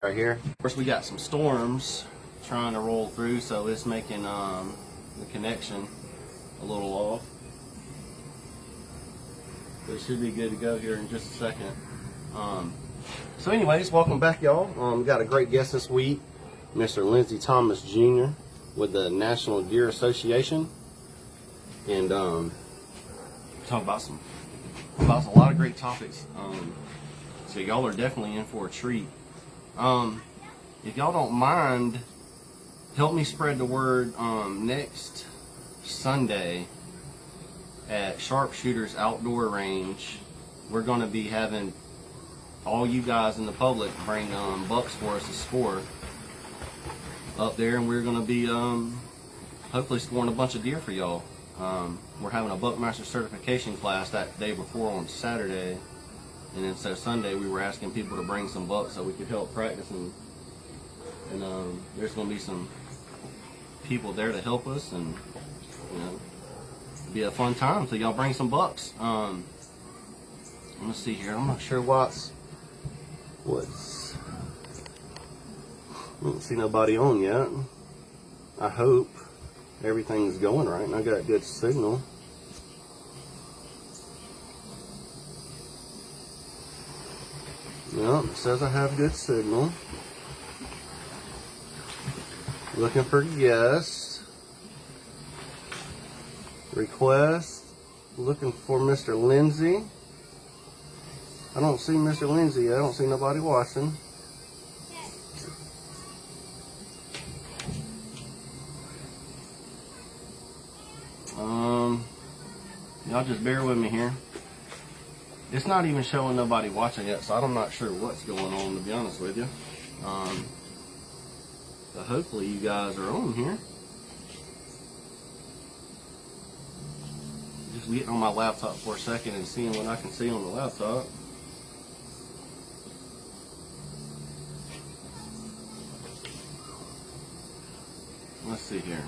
right here. Of course, we got some storms trying to roll through, so it's making the connection a little off. But it should be good to go here in just a second. So anyways, welcome back, y'all. We got a great guest this week, Mr. Lindesy Thomas Jr. with the National Deer Association, and talk about a lot of great topics. So y'all are definitely in for a treat. If y'all don't mind, help me spread the word. Next Sunday at Sharpshooters Outdoor Range, we're going to be having all you guys in the public bring bucks for us to score up there, and we're going to be hopefully scoring a bunch of deer for y'all. We're having a Buckmaster certification class that day before on Saturday, and then so Sunday we were asking people to bring some bucks so we could help practice, and there's going to be some people there to help us, and it'll be a fun time. So y'all bring some bucks. Let's see here. I'm not sure what's. I don't see nobody on yet. I hope everything's going right and I got good signal. Yep, it says I have good signal. Looking for guests. Request. Looking for Mr. Lindesy. I don't see Mr. Lindesy. I don't see nobody watching. Y'all just bear with me here. It's not even showing nobody watching yet, so I'm not sure what's going on, to be honest with you. So hopefully you guys are on here. Just getting on my laptop for a second and seeing what I can see on the laptop. Let's see here.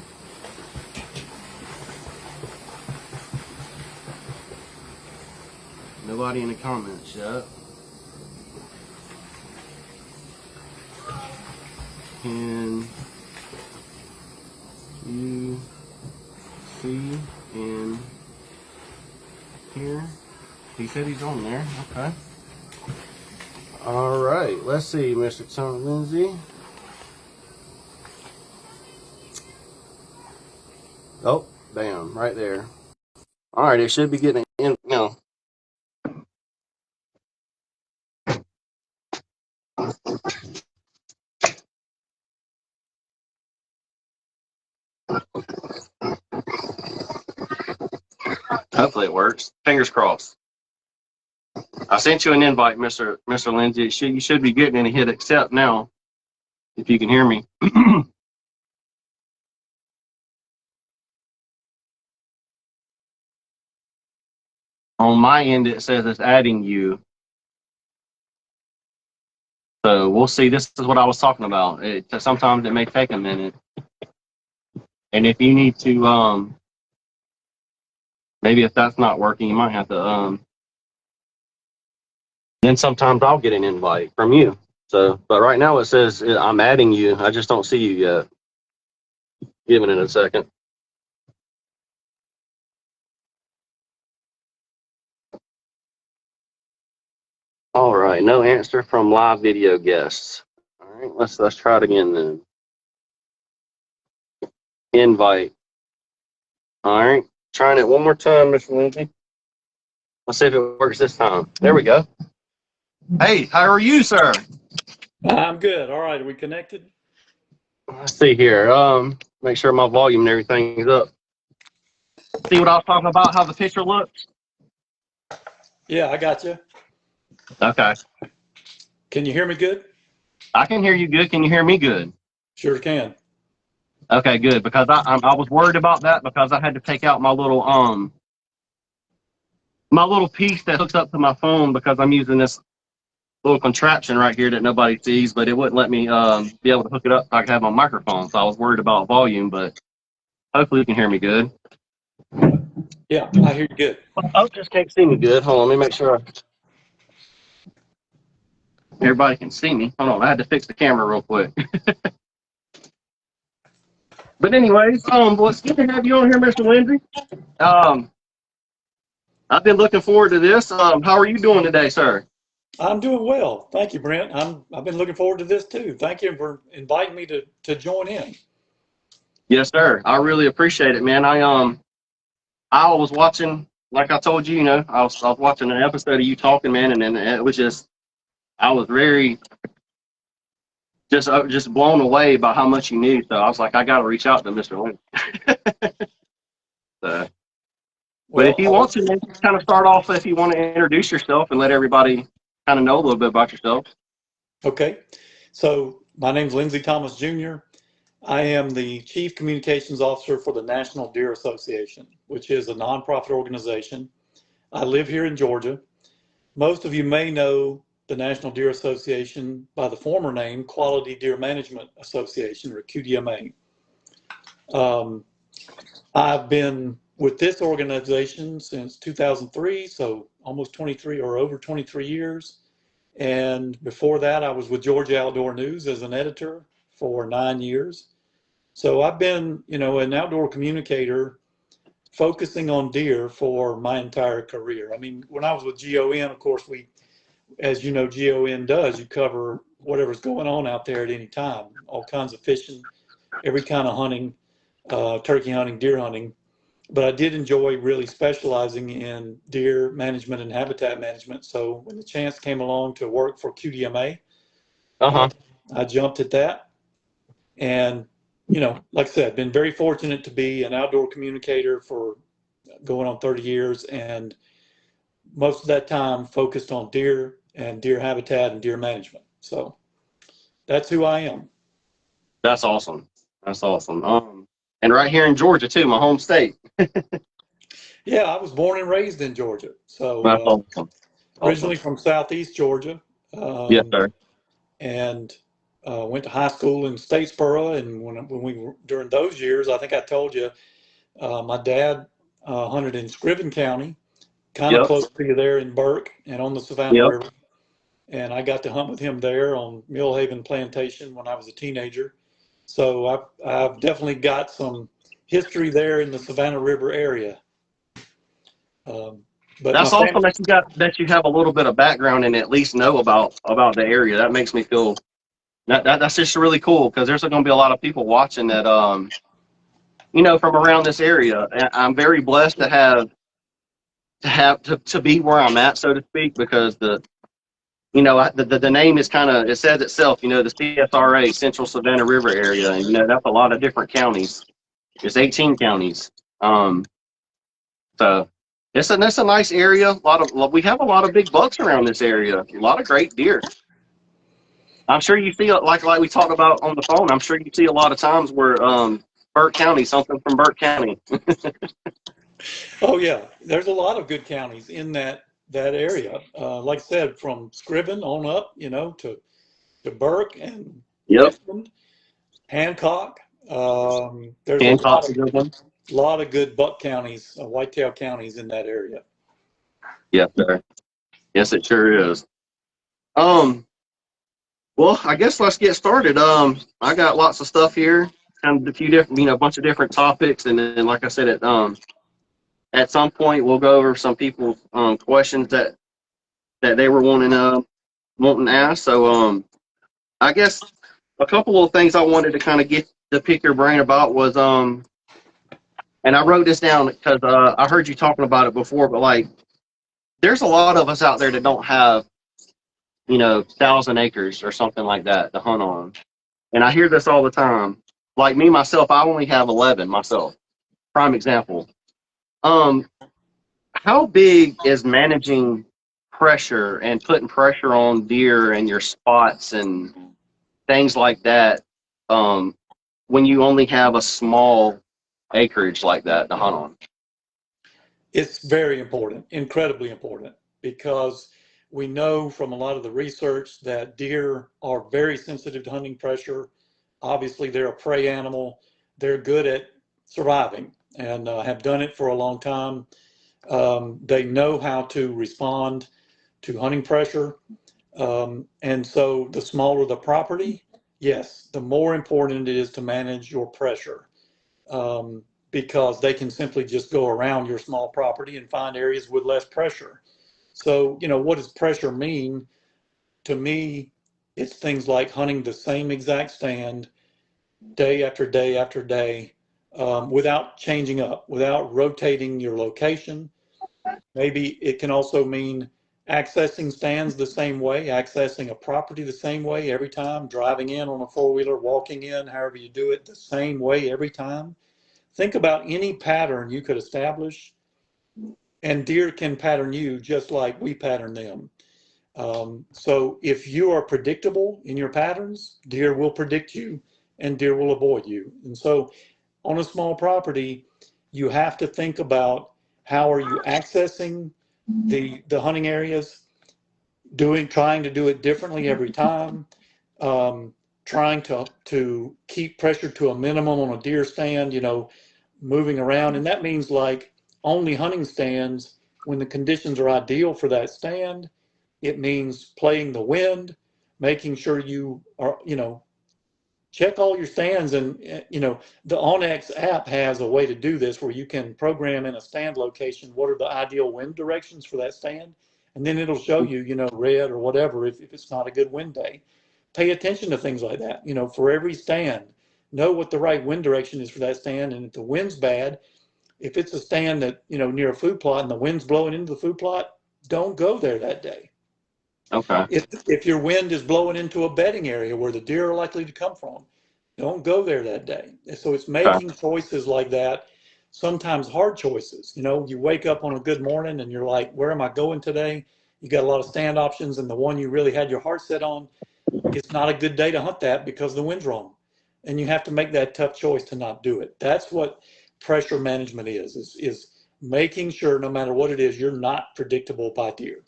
Nobody in the comments yet. Can you see and hear? He said he's on there. Okay. All right. Let's see, Mr. Tom Lindesy. Oh, bam, right there. All right, it should be getting in now. Hopefully it works. Fingers crossed. I sent you an invite, Mr. Lindesy. You should be getting in and hit accept now, if you can hear me. On my end, it says it's adding you. So we'll see. This is what I was talking about. Sometimes it may take a minute. And if you need to, maybe if that's not working, you might have to, then sometimes I'll get an invite from you. So, but right now it says I'm adding you. I just don't see you yet. Giving it a second. All right, no answer from live video guests. All right, let's try it again then. Invite. All right, trying it one more time, Mr. Lindesy. Let's see if it works this time. There we go. Hey, how are you, sir? I'm good. All right, are we connected? Let's see here. Make sure my volume and everything is up. See what I was talking about? How the picture looks? Yeah, I got you. Okay. Can you hear me good? I can hear you good. Can you hear me good? Sure can. Okay, good. Because I was worried about that because I had to take out my little piece that hooks up to my phone because I'm using this little contraption right here that nobody sees, but it wouldn't let me be able to hook it up so I could have my microphone. So I was worried about volume, but hopefully you can hear me good. Yeah, I hear you good. Oh, just can't see me good. Hold on, let me make sure. everybody can see me. Hold on, I had to fix the camera real quick. But anyways, well, it's good to have you on here, Mr. Lindsay. I've been looking forward to this. How are you doing today, sir? I'm doing well. Thank you, Brent. I've been looking forward to this too. Thank you for inviting me to join in. Yes, sir. I really appreciate it, man. I was watching, like I told you, I was watching an episode of you talking, man, and then it was just, I was very just blown away by how much you knew. So I was like, I got to reach out to Mr. Lindsay. So, but if Well, you want to, man, just kind of start off if you want to introduce yourself and let everybody kind of know a little bit about yourself. okay. So my name's Lindesy Thomas Jr. I am the Chief Communications Officer for the National Deer Association, which is a nonprofit organization. I live here in Georgia. Most of you may know the National Deer Association by the former name Quality Deer Management Association, or QDMA. I've been with this organization since 2003, so almost 23 or over 23 years. And before that, I was with Georgia Outdoor News as an editor for 9 years. So I've been, an outdoor communicator focusing on deer for my entire career. I mean, when I was with GON, of course, as you know, GON does, you cover whatever's going on out there at any time, all kinds of fishing, every kind of hunting, turkey hunting, deer hunting. But I did enjoy really specializing in deer management and habitat management. So when the chance came along to work for QDMA, I jumped at that. And, like I said, been very fortunate to be an outdoor communicator for going on 30 years. And most of that time focused on deer and deer habitat and deer management. So that's who I am. That's awesome. That's awesome. And right here in Georgia too, my home state. Yeah, I was born and raised in Georgia. That's So awesome. originally from Southeast Georgia. Yes, sir. And went to high school in Statesboro. And when we were during those years, I think I told you, my dad hunted in Scriven County, kind of Yep. close to you there in Burke and on the Savannah Yep. River. And I got to hunt with him there on Millhaven Plantation when I was a teenager. So I've definitely got some history there in the Savannah River area. But my That's awesome family, that you have a little bit of background and at least know about the area. That makes me feel that's just really cool because there's going to be a lot of people watching that from around this area. And I'm very blessed to be where I'm at, so to speak, because the name is it says itself, the CSRA, Central Savannah River area, and that's a lot of different counties. There's 18 counties. So it's a nice area. We have a lot of big bucks around this area. A lot of great deer. I'm sure you see like we talked about on the phone. I'm sure you see a lot of times where Burke County, something from Burke County. oh yeah, there's a lot of good counties in that area. Like I said, from Scriven on up, to Burke and Yep. Richmond, Hancock. There's Hancock's a good one. lot of good buck counties, whitetail counties in that area. Yes, sir. Yes, it sure is. Well, I guess let's get started. I got lots of stuff here, kind of a few different, a bunch of different topics, and then, like I said, at some point we'll go over some people's questions that they were wanting to ask. So, I guess a couple of things I wanted to kind of get to pick your brain about was and I wrote this down because I heard you talking about it before, but like, there's a lot of us out there that don't have 1,000 acres or something like that to hunt on. And I hear this all the time. Like me, myself, I only have 11 myself. Prime example. How big is managing pressure and putting pressure on deer and your spots and things like that when you only have a small acreage like that to hunt on? It's very important, incredibly important, because we know from a lot of the research that deer are very sensitive to hunting pressure. Obviously, they're a prey animal. They're good at surviving and have done it for a long time. They know how to respond to hunting pressure. And so the smaller the property, yes, the more important it is to manage your pressure, because they can simply just go around your small property and find areas with less pressure. So, what does pressure mean? To me, it's things like hunting the same exact stand day after day after day, without changing up, without rotating your location. Maybe it can also mean accessing stands the same way, accessing a property the same way every time, driving in on a four-wheeler, walking in, however you do it, the same way every time. Think about any pattern you could establish, and deer can pattern you just like we pattern them. So if you are predictable in your patterns, deer will predict you and deer will avoid you. And so on a small property, you have to think about how are you accessing the hunting areas, trying to do it differently every time, um, trying to keep pressure to a minimum on a deer stand, moving around. And that means like only hunting stands when the conditions are ideal for that stand. It means playing the wind, making sure you are, check all your stands. And, the onX app has a way to do this where you can program in a stand location what are the ideal wind directions for that stand. And then it'll show you, red or whatever if it's not a good wind day. Pay attention to things like that. For every stand, know what the right wind direction is for that stand. And if the wind's bad, if it's a stand that, near a food plot and the wind's blowing into the food plot, don't go there that day. Okay. If your wind is blowing into a bedding area where the deer are likely to come from, don't go there that day. So it's Okay. making choices like that, sometimes hard choices. You wake up on a good morning and you're like, where am I going today? You got a lot of stand options, and the one you really had your heart set on, it's not a good day to hunt that because the wind's wrong. And you have to make that tough choice to not do it. That's what pressure management is making sure no matter what it is, you're not predictable by deer.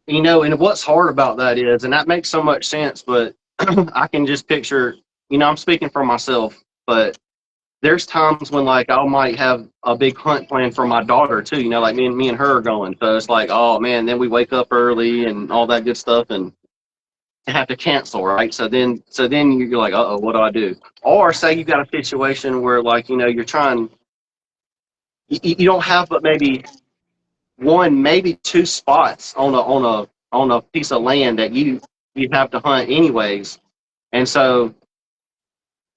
And what's hard about that is, and that makes so much sense, but I can just picture, I'm speaking for myself, but there's times when like I might have a big hunt plan for my daughter too, like me and her are going. So it's like, oh man, then we wake up early and all that good stuff and have to cancel, right? So then you're like, uh-oh, what do I do? Or say you got a situation where like, you're trying, you don't have but maybe one, maybe two spots on a piece of land that you have to hunt anyways. And so,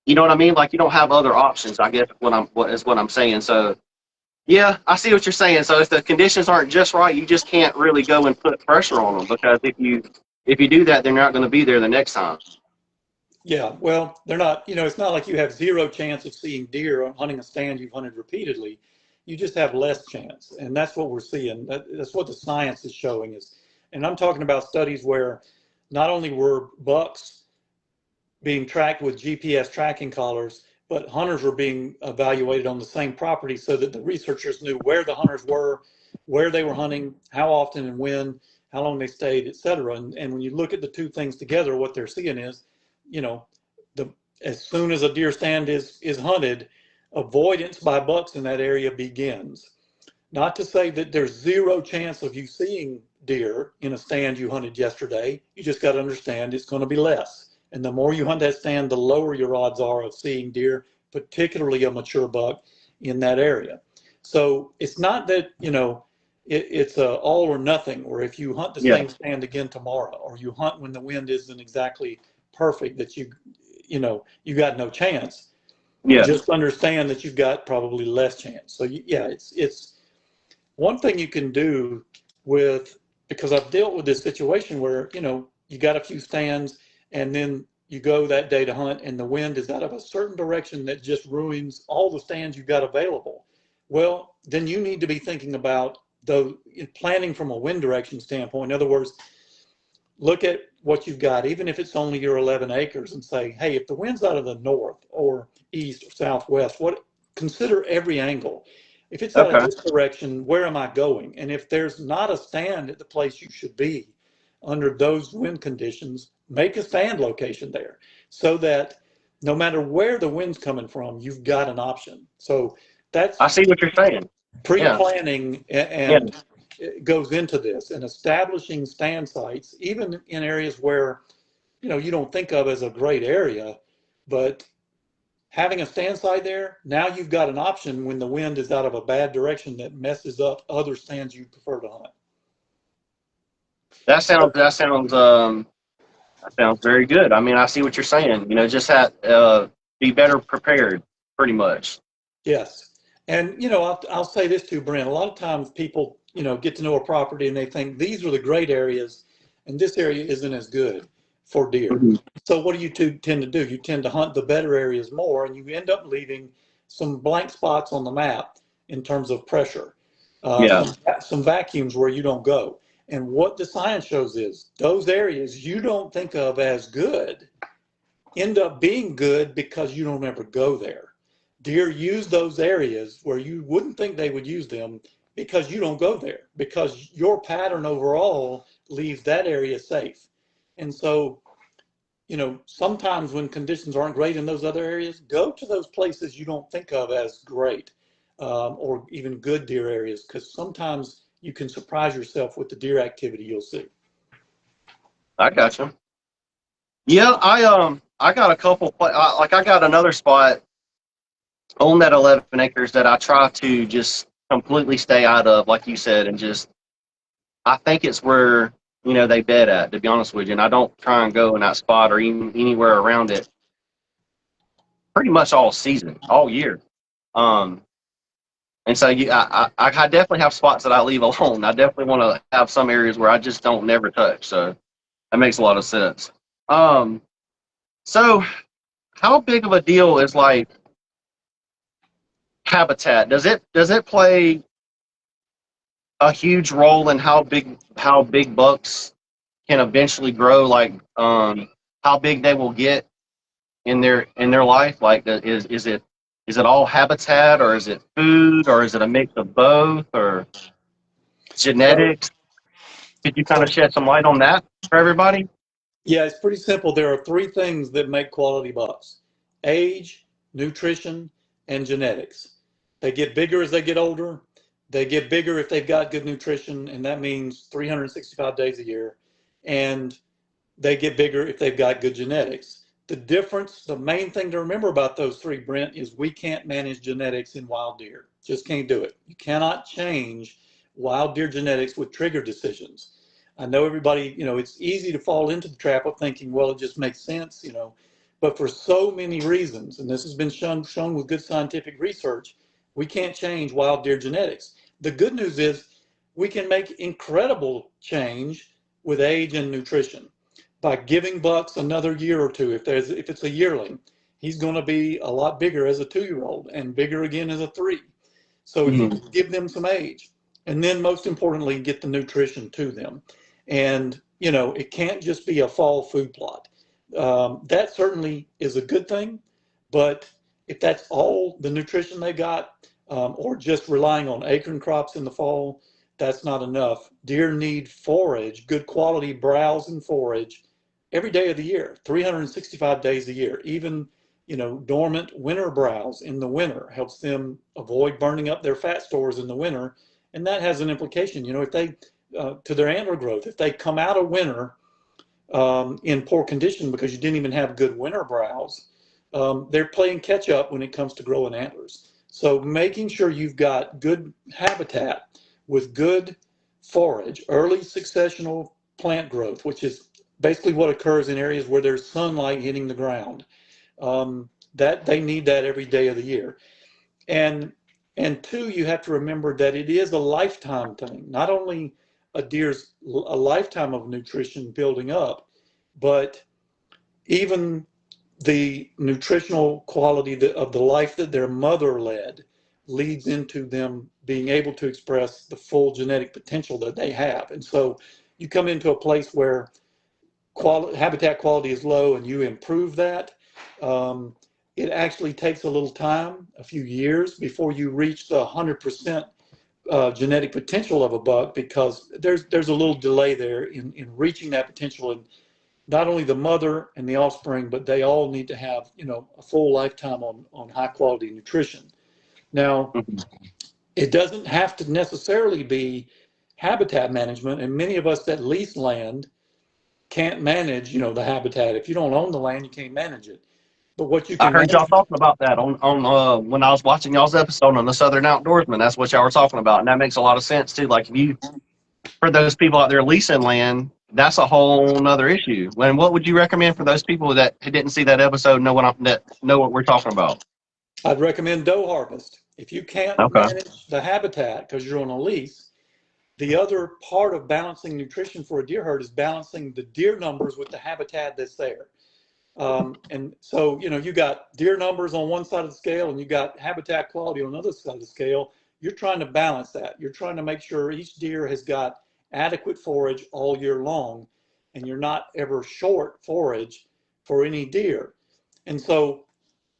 you know what I mean? Like you don't have other options, I guess what I'm saying. So yeah, I see what you're saying. So if the conditions aren't just right, you just can't really go and put pressure on them, because if you do that, they're not going to be there the next time. Yeah, well, they're not, it's not like you have zero chance of seeing deer hunting a stand you've hunted repeatedly. You just have less chance. And that's what we're seeing. That's what the science is showing is. And I'm talking about studies where not only were bucks being tracked with GPS tracking collars, but hunters were being evaluated on the same property so that the researchers knew where the hunters were, where they were hunting, how often and when, how long they stayed, et cetera. And when you look at the two things together, what they're seeing is, you know, the as soon as a deer stand is hunted, avoidance by bucks in that area begins. Not to say that there's zero chance of you seeing deer in a stand you hunted yesterday. You just got to understand it's going to be less. And the more you hunt that stand, the lower your odds are of seeing deer, particularly a mature buck in that area. So it's not that, it's a all or nothing, or if you hunt the Yeah. same stand again tomorrow, or you hunt when the wind isn't exactly perfect, that you got no chance. Yeah. Just understand that you've got probably less chance. So yeah, it's one thing you can do because I've dealt with this situation where, you got a few stands and then you go that day to hunt and the wind is out of a certain direction that just ruins all the stands you've got available. Well, then you need to be thinking about planning from a wind direction standpoint. In other words, look at what you've got, even if it's only your 11 acres, and say, hey, if the wind's out of the north or east or southwest, consider every angle. If it's out of Okay. this direction, where am I going? And if there's not a stand at the place you should be under those wind conditions, make a stand location there so that no matter where the wind's coming from, you've got an option. So that's I see what you're saying. Yeah. pre-planning Yeah. and goes into this, and establishing stand sites, even in areas where, you don't think of as a great area, but having a stand site there, now you've got an option when the wind is out of a bad direction that messes up other stands you prefer to hunt. That sounds very good. I mean, I see what you're saying. Just be better prepared, pretty much. Yes. And, I'll say this too, Brent. A lot of times people, get to know a property and they think these are the great areas and this area isn't as good for deer. Mhm. So what do you tend to do? You tend to hunt the better areas more, and you end up leaving some blank spots on the map in terms of pressure, Yeah, some vacuums where you don't go. And what the science shows is those areas you don't think of as good end up being good because you don't ever go there. Deer use those areas where you wouldn't think they would use them because you don't go there, because your pattern overall leaves that area safe. And so, sometimes when conditions aren't great in those other areas, go to those places you don't think of as great, or even good deer areas, because sometimes you can surprise yourself with the deer activity you'll see. I got you. Yeah, I got a couple. I got another spot on that 11 acres that I try to just completely stay out of, like you said, and just I think it's where they bed at. To be honest with you, and I don't try and go in that spot or even anywhere around it. Pretty much all season, all year. Um, and so I definitely have spots that I leave alone. I definitely want to have some areas where I just don't never touch. So that makes a lot of sense. Um, so how big of a deal is like habitat? Does it play a huge role in how big bucks can eventually grow? Like how big they will get in their life? Like is it all habitat, or is it food, or is it a mix of both, or So, genetics? Could you kind so of shed some light on that for everybody? Yeah, it's pretty simple. There are three things that make quality bucks: age, nutrition, and genetics. They get bigger as they get older. They get bigger if they've got good nutrition, and that means 365 days a year. And they get bigger if they've got good genetics. The main thing to remember about those three, Brent, is we can't manage genetics in wild deer. Just can't do it. You cannot change wild deer genetics with trigger decisions. I know everybody, it's easy to fall into the trap of thinking, well, it just makes sense, but for so many reasons, and this has been shown with good scientific research, we can't change wild deer genetics. The good news is we can make incredible change with age and nutrition by giving bucks another year or two. If it's a yearling, he's going to be a lot bigger as a 2-year-old and bigger again as a 3. So if you Mhm. give them some age, and then most importantly, get the nutrition to them. And, it can't just be a fall food plot. That certainly is a good thing, but if that's all the nutrition they got, or just relying on acorn crops in the fall, that's not enough. Deer need forage, good quality browse and forage every day of the year, 365 days a year. Even, dormant winter browse in the winter helps them avoid burning up their fat stores in the winter. And that has an implication, if they, to their antler growth, if they come out of winter in poor condition because you didn't even have good winter browse, they're playing catch up when it comes to growing antlers. So making sure you've got good habitat with good forage, early successional plant growth, which is basically what occurs in areas where there's sunlight hitting the ground. That they need that every day of the year. And and two, you have to remember that it is a lifetime thing. Not only a lifetime of nutrition building up, but even the nutritional quality of the life that their mother led leads into them being able to express the full genetic potential that they have. And so you come into a place where habitat quality is low and you improve that. Um, it actually takes a little time, a few years, before you reach the 100% genetic potential of a buck, because there's a little delay there in reaching that potential. And not only the mother and the offspring, but they all need to have, a full lifetime on high quality nutrition. Now, Mhm. it doesn't have to necessarily be habitat management, and many of us that lease land can't manage, the habitat. If you don't own the land, you can't manage it. But what you I can heard y'all manage, talking about that on when I was watching y'all's episode on the Southern Outdoorsman. That's what y'all were talking about, and that makes a lot of sense too. Like if you, for those people out there leasing land, that's a whole nother issue. And what would you recommend for those people that didn't see that episode, that know what we're talking about? I'd recommend doe harvest. If you can't Okay. manage the habitat because you're on a lease, the other part of balancing nutrition for a deer herd is balancing the deer numbers with the habitat that's there. And so, you got deer numbers on one side of the scale and you got habitat quality on the other side of the scale. You're trying to balance that. You're trying to make sure each deer has got adequate forage all year long, and you're not ever short forage for any deer. And so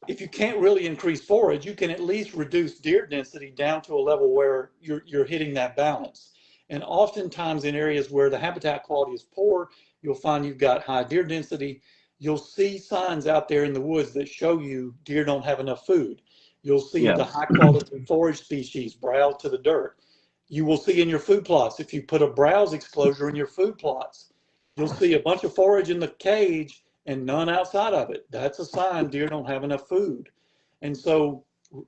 if you can't really increase forage, you can at least reduce deer density down to a level where you're hitting that balance. And oftentimes in areas where the habitat quality is poor, you'll find you've got high deer density. You'll see signs out there in the woods that show you deer don't have enough food. You'll see Yeah. the high quality forage species browse to the dirt. You will see in your food plots, if you put a browse exclosure in your food plots, you'll see a bunch of forage in the cage and none outside of it. That's a sign deer don't have enough food. And so,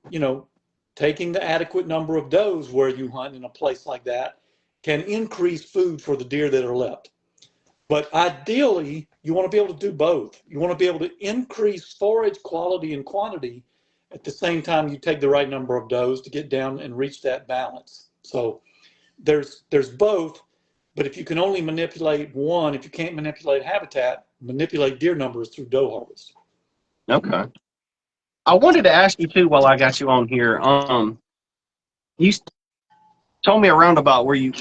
you know, taking the adequate number of does where you hunt in a place like that can increase food for the deer that are left. But ideally, you want to be able to do both. You want to be able to increase forage quality and quantity at the same time you take the right number of does to get down and reach that balance. So there's both, but if you can only manipulate one, if you can't manipulate habitat, manipulate deer numbers through doe harvest. Okay. I wanted to ask you too while I got you on here. You told me a roundabout where you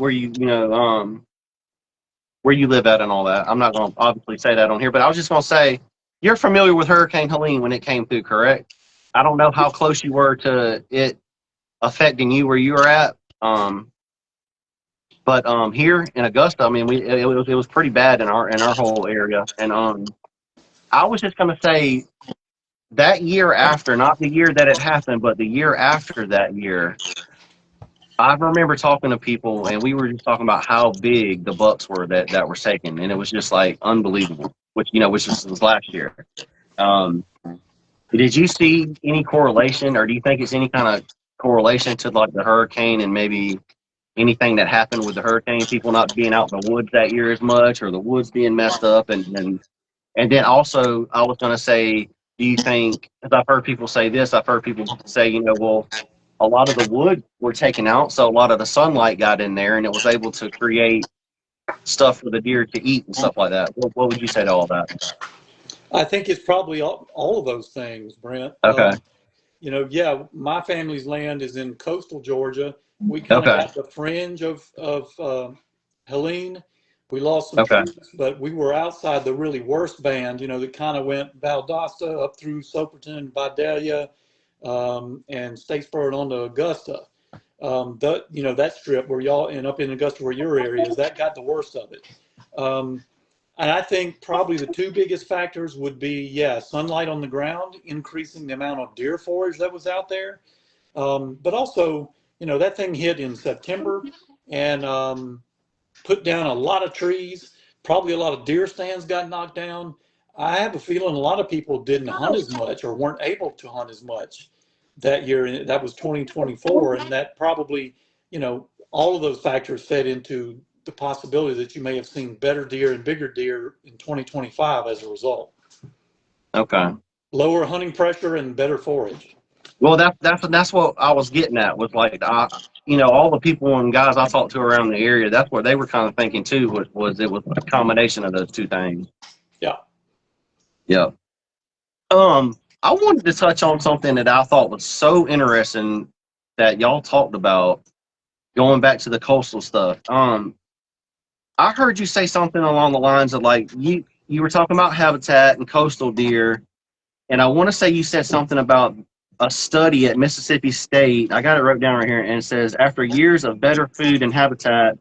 live at and all that. I'm not going to obviously say that on here, but I was just going to say you're familiar with Hurricane Helene when it came through, correct? I don't know how close you were to it affecting you where you were at. But here in Augusta, I mean, it was pretty bad in our whole area. And I was just going to say that year after, not the year that it happened, but the year after that year, I remember talking to people, and we were just talking about how big the bucks were that were taken, and it was just like unbelievable. Which was last year. Um, did you see any correlation, or do you think it's any kind of correlation to like the hurricane and maybe anything that happened with the hurricane? People not being out in the woods that year as much, or the woods being messed up, and then also I was going to say, do you think? Because I've heard people say this. I've heard people say, well, a lot of the wood were taken out, so a lot of the sunlight got in there, and it was able to create stuff for the deer to eat and stuff like that. What would you say to all that? I think it's probably all of those things, Brent. Okay. Yeah, my family's land is in coastal Georgia. We kind of Okay. got the fringe of Helene. We lost some Okay. trees, but we were outside the really worst band, that kind of went Valdosta up through Soperton, Vidalia, and Statesboro and on to Augusta. That strip where y'all and up in Augusta where your area is, that got the worst of it. And I think probably the two biggest factors would be, sunlight on the ground, increasing the amount of deer forage that was out there. But also, that thing hit in September and put down a lot of trees. Probably a lot of deer stands got knocked down. I have a feeling a lot of people didn't hunt as much or weren't able to hunt as much that year. And that was 2024. And that probably, all of those factors fed into the possibility that you may have seen better deer and bigger deer in 2025 as a result. Okay. Lower hunting pressure and better forage. Well, that's what I was getting at. Was like, all the people and guys I talked to around the area. That's what they were kind of thinking too. Was it was a combination of those two things. Yeah. Yeah. I wanted to touch on something that I thought was so interesting that y'all talked about, going back to the coastal stuff. I heard you say something along the lines of like you were talking about habitat and coastal deer, and I want to say you said something about a study at Mississippi State. I got it wrote down right here, and it says after years of better food and habitat,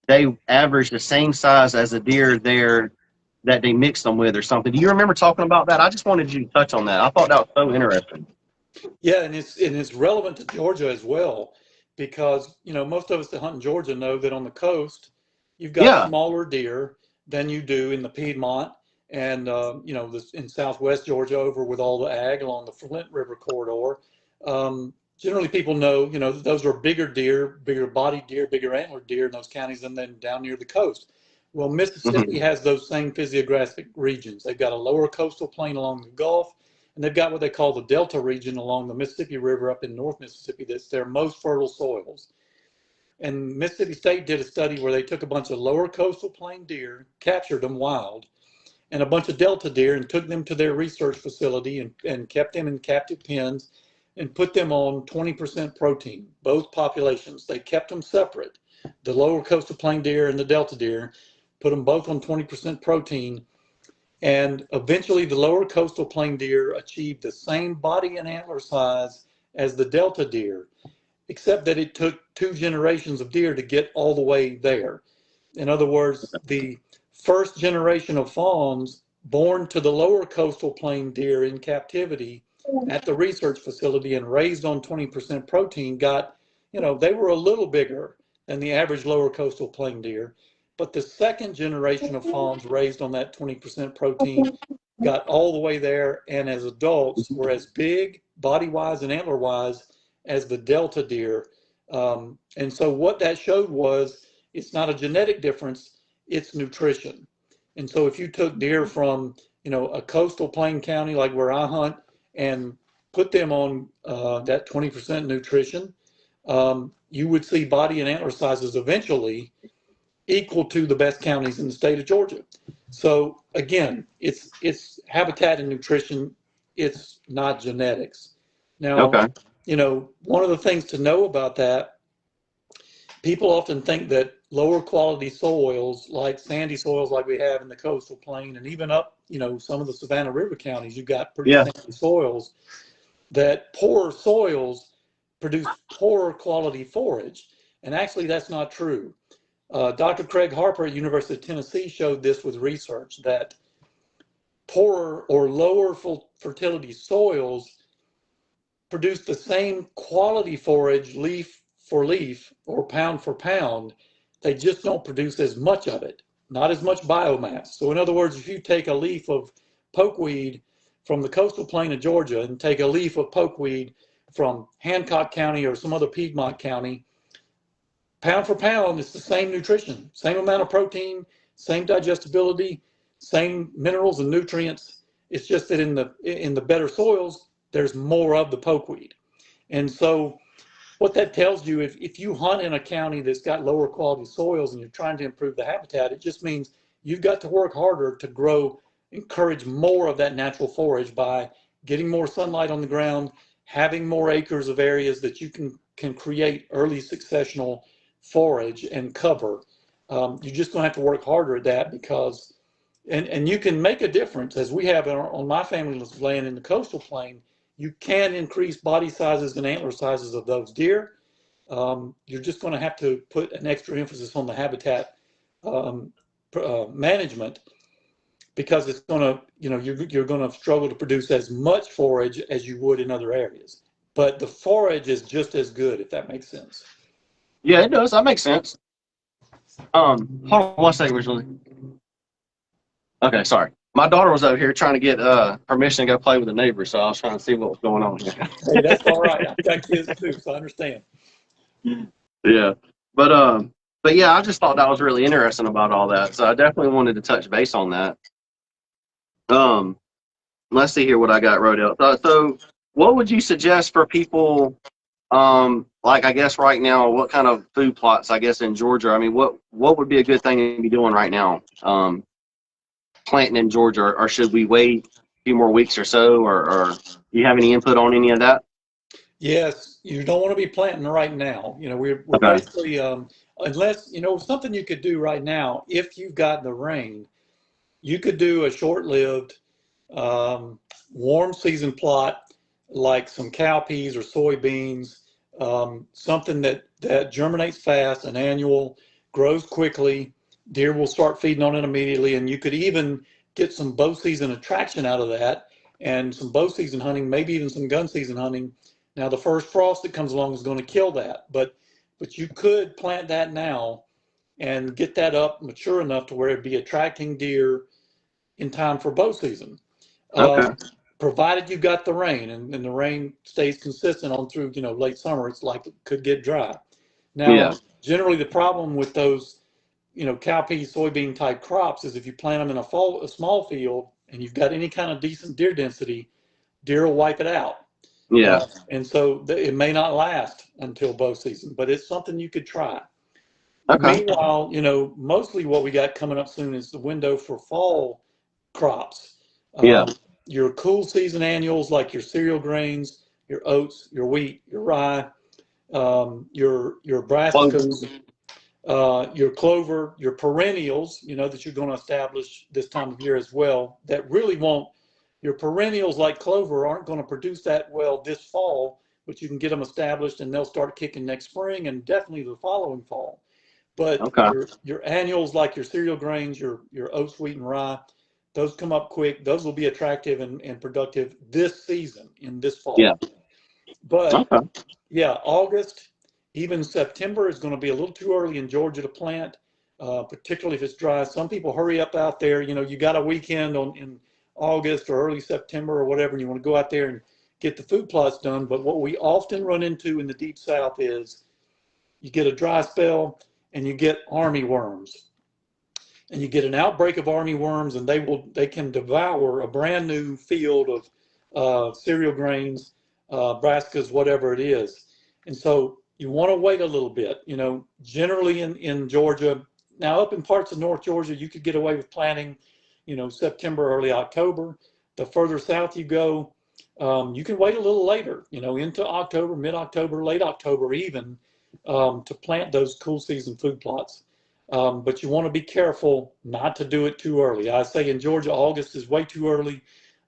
they averaged the same size as the deer there that they mixed them with, or something. Do you remember talking about that? I just wanted you to touch on that. I thought that was so interesting. Yeah, and it's relevant to Georgia as well. because, most of us that hunt in Georgia know that on the coast, you've got Yeah. smaller deer than you do in the Piedmont and, in southwest Georgia over with all the ag along the Flint River corridor. Generally, people know, those are bigger deer, bigger bodied deer, bigger antlered deer in those counties than then down near the coast. Well, Mississippi Hmm. has those same physiographic regions. They've got a lower coastal plain along the Gulf, and they've got what they call the Delta region along the Mississippi River up in North Mississippi. That's their most fertile soils. And Mississippi State did a study where they took a bunch of lower coastal plain deer, captured them wild, and a bunch of Delta deer and took them to their research facility and kept them in captive pens and put them on 20% protein, both populations. They kept them separate, the lower coastal plain deer and the Delta deer, put them both on 20% protein. And eventually the lower coastal plain deer achieved the same body and antler size as the Delta deer, except that it took 2 generations of deer to get all the way there. In other words, the first generation of fawns born to the lower coastal plain deer in captivity at the research facility and raised on 20% protein got, they were a little bigger than the average lower coastal plain deer. But the second generation of fawns raised on that 20% protein got all the way there, and as adults were as big body wise and antler wise as the Delta deer. And so what that showed was it's not a genetic difference, it's nutrition. And so if you took deer from, a coastal plain county like where I hunt and put them on that 20% nutrition, you would see body and antler sizes eventually equal to the best counties in the state of Georgia. So again, it's habitat and nutrition. It's not genetics. Now, Okay. one of the things to know about that, people often think that lower quality soils, like sandy soils like we have in the coastal plain and even up, some of the Savannah River counties, you've got pretty Yeah. sandy soils, that poorer soils produce poorer quality forage. And actually, that's not true. Dr. Craig Harper at University of Tennessee showed this with research that poorer or lower fertility soils produce the same quality forage leaf for leaf or pound for pound. They just don't produce as much of it, not as much biomass. So in other words, if you take a leaf of pokeweed from the coastal plain of Georgia and take a leaf of pokeweed from Hancock County or some other Piedmont County, pound for pound, it's the same nutrition, same amount of protein, same digestibility, same minerals and nutrients. It's just that in the better soils, there's more of the pokeweed. And so what that tells you, if you hunt in a county that's got lower quality soils and you're trying to improve the habitat, it just means you've got to work harder to encourage more of that natural forage by getting more sunlight on the ground, having more acres of areas that you can create early successional forage and cover. You're just going to have to work harder at that because, and you can make a difference as we have on my family's land in the coastal plain. You can increase body sizes and antler sizes of those deer. You're just going to have to put an extra emphasis on the habitat management because it's going to, you're going to struggle to produce as much forage as you would in other areas. But the forage is just as good, if that makes sense. Yeah, it does. That makes sense. Hold on one second, Richard. Okay, sorry. My daughter was over here trying to get permission to go play with the neighbor, so I was trying to see what was going on here. Hey, that's all right. I've got kids too, so I understand. Yeah, but yeah, I just thought that was really interesting about all that. So I definitely wanted to touch base on that. Um, let's see here what I got wrote out. So what would you suggest for people? Like I guess right now, what kind of food plots? I guess in Georgia. I mean, what would be a good thing to be doing right now? Planting in Georgia, or should we wait a few more weeks or so, or do you have any input on any of that? Yes, you don't want to be planting right now. We're Okay. basically, unless, something you could do right now, if you've got the rain, you could do a short-lived warm season plot like some cowpeas or soybeans, something that germinates fast, an annual, grows quickly. Deer will start feeding on it immediately, and you could even get some bow season attraction out of that and some bow season hunting, maybe even some gun season hunting. Now, the first frost that comes along is going to kill that, but but you could plant that now and get that up mature enough to where it'd be attracting deer in time for bow season. Okay. Provided you got the rain and the rain stays consistent on through, late summer, it's like it could get dry. Now, Yeah. generally the problem with those, cowpea, soybean type crops is if you plant them in a small field and you've got any kind of decent deer density, deer will wipe it out. Yeah. And so it may not last until bow season, but it's something you could try. Okay. Meanwhile, mostly what we got coming up soon is the window for fall crops. Yeah. Your cool season annuals like your cereal grains, your oats, your wheat, your rye, your Clover. brassicas, your clover, your perennials, that you're going to establish this time of year as well, that really won't, your perennials like clover aren't going to produce that well this fall, but you can get them established and they'll start kicking next spring and definitely the following fall. But Okay. your annuals like your cereal grains, your oats, wheat, and rye, those come up quick. Those will be attractive and productive this season in this Yeah. fall. But Okay. yeah, August, even September is going to be a little too early in Georgia to plant, particularly if it's dry. Some people hurry up out there. You got a weekend in August or early September or whatever, and you want to go out there and get the food plots done. But what we often run into in the Deep South is you get a dry spell and you get army worms. And you get an outbreak of army worms, and they can devour a brand new field of cereal grains, brassicas, whatever it is. And so you want to wait a little bit. Generally in Georgia, now up in parts of North Georgia, you could get away with planting, September, early October. The further south you go, you can wait a little later, into October, mid-October, late October even, to plant those cool season food plots. But you want to be careful not to do it too early. I say in Georgia, August is way too early.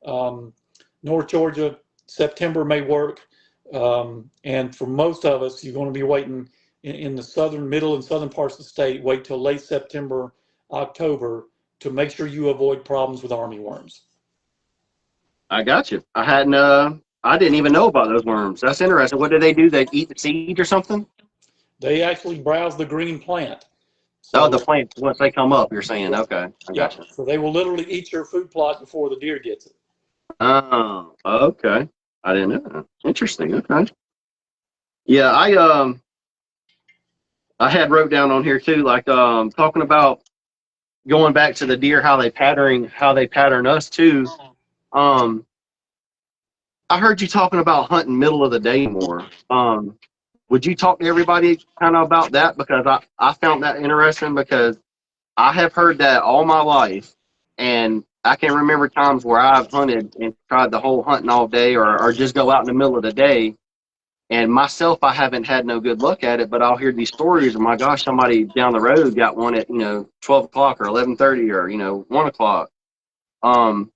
North Georgia, September may work. And for most of us, you're going to be waiting in the middle and southern parts of the state, wait till late September, October to make sure you avoid problems with army worms. I got you. I didn't even know about those worms. That's interesting. What do? They eat the seed or something? They actually browse the green plant. Oh, the So, plants, once they come up, you're saying, yeah, okay, I yeah. got you. So they will literally eat your food plot before the deer gets it. Oh, okay. I didn't know that. Interesting. Okay. Yeah, I had wrote down on here too, like talking about going back to the deer, how they pattern us too. Um, I heard you talking about hunting middle of the day more. Would you talk to everybody kind of about that? Because I found that interesting because I have heard that all my life, and I can remember times where I've hunted and tried the whole hunting all day or just go out in the middle of the day. And myself, I haven't had no good luck at it, but I'll hear these stories of, my gosh, somebody down the road got one at, 12 o'clock or 11:30 or, 1 o'clock. Um,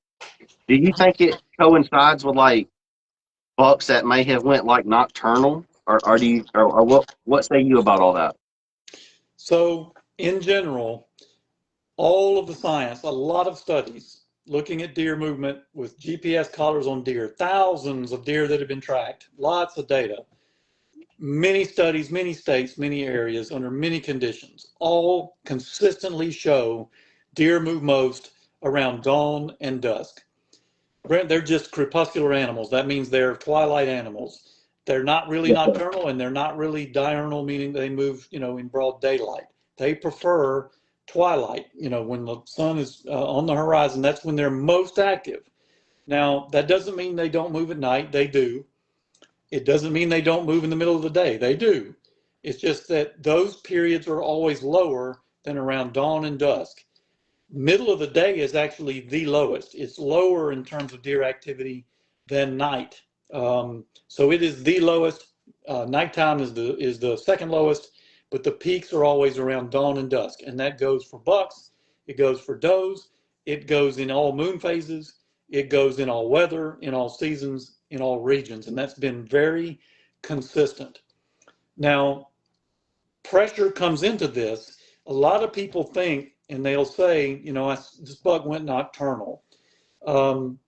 do you think it coincides with like bucks that may have went like nocturnal or do you, or what say you about all that? So in general, all of the science, a lot of studies looking at deer movement with GPS collars on deer, thousands of deer that have been tracked, lots of data, many studies, many states, many areas under many conditions, all consistently show deer move most around dawn and dusk. They're just crepuscular animals. That means they're twilight animals. They're not really Yes, sir. nocturnal and they're not really diurnal, meaning they move, in broad daylight. They prefer twilight, when the sun is on the horizon. That's when they're most active. Now, that doesn't mean they don't move at night. They do. It doesn't mean they don't move in the middle of the day. They do. It's just that those periods are always lower than around dawn and dusk. Middle of the day is actually the lowest. It's lower in terms of deer activity than night. So it is the lowest. Nighttime is the second lowest, but the peaks are always around dawn and dusk, and that goes for bucks. It goes for does. It goes in all moon phases. It goes in all weather, in all seasons, in all regions, and that's been very consistent. Now, pressure comes into this. A lot of people think, and they'll say, this buck went nocturnal. Um,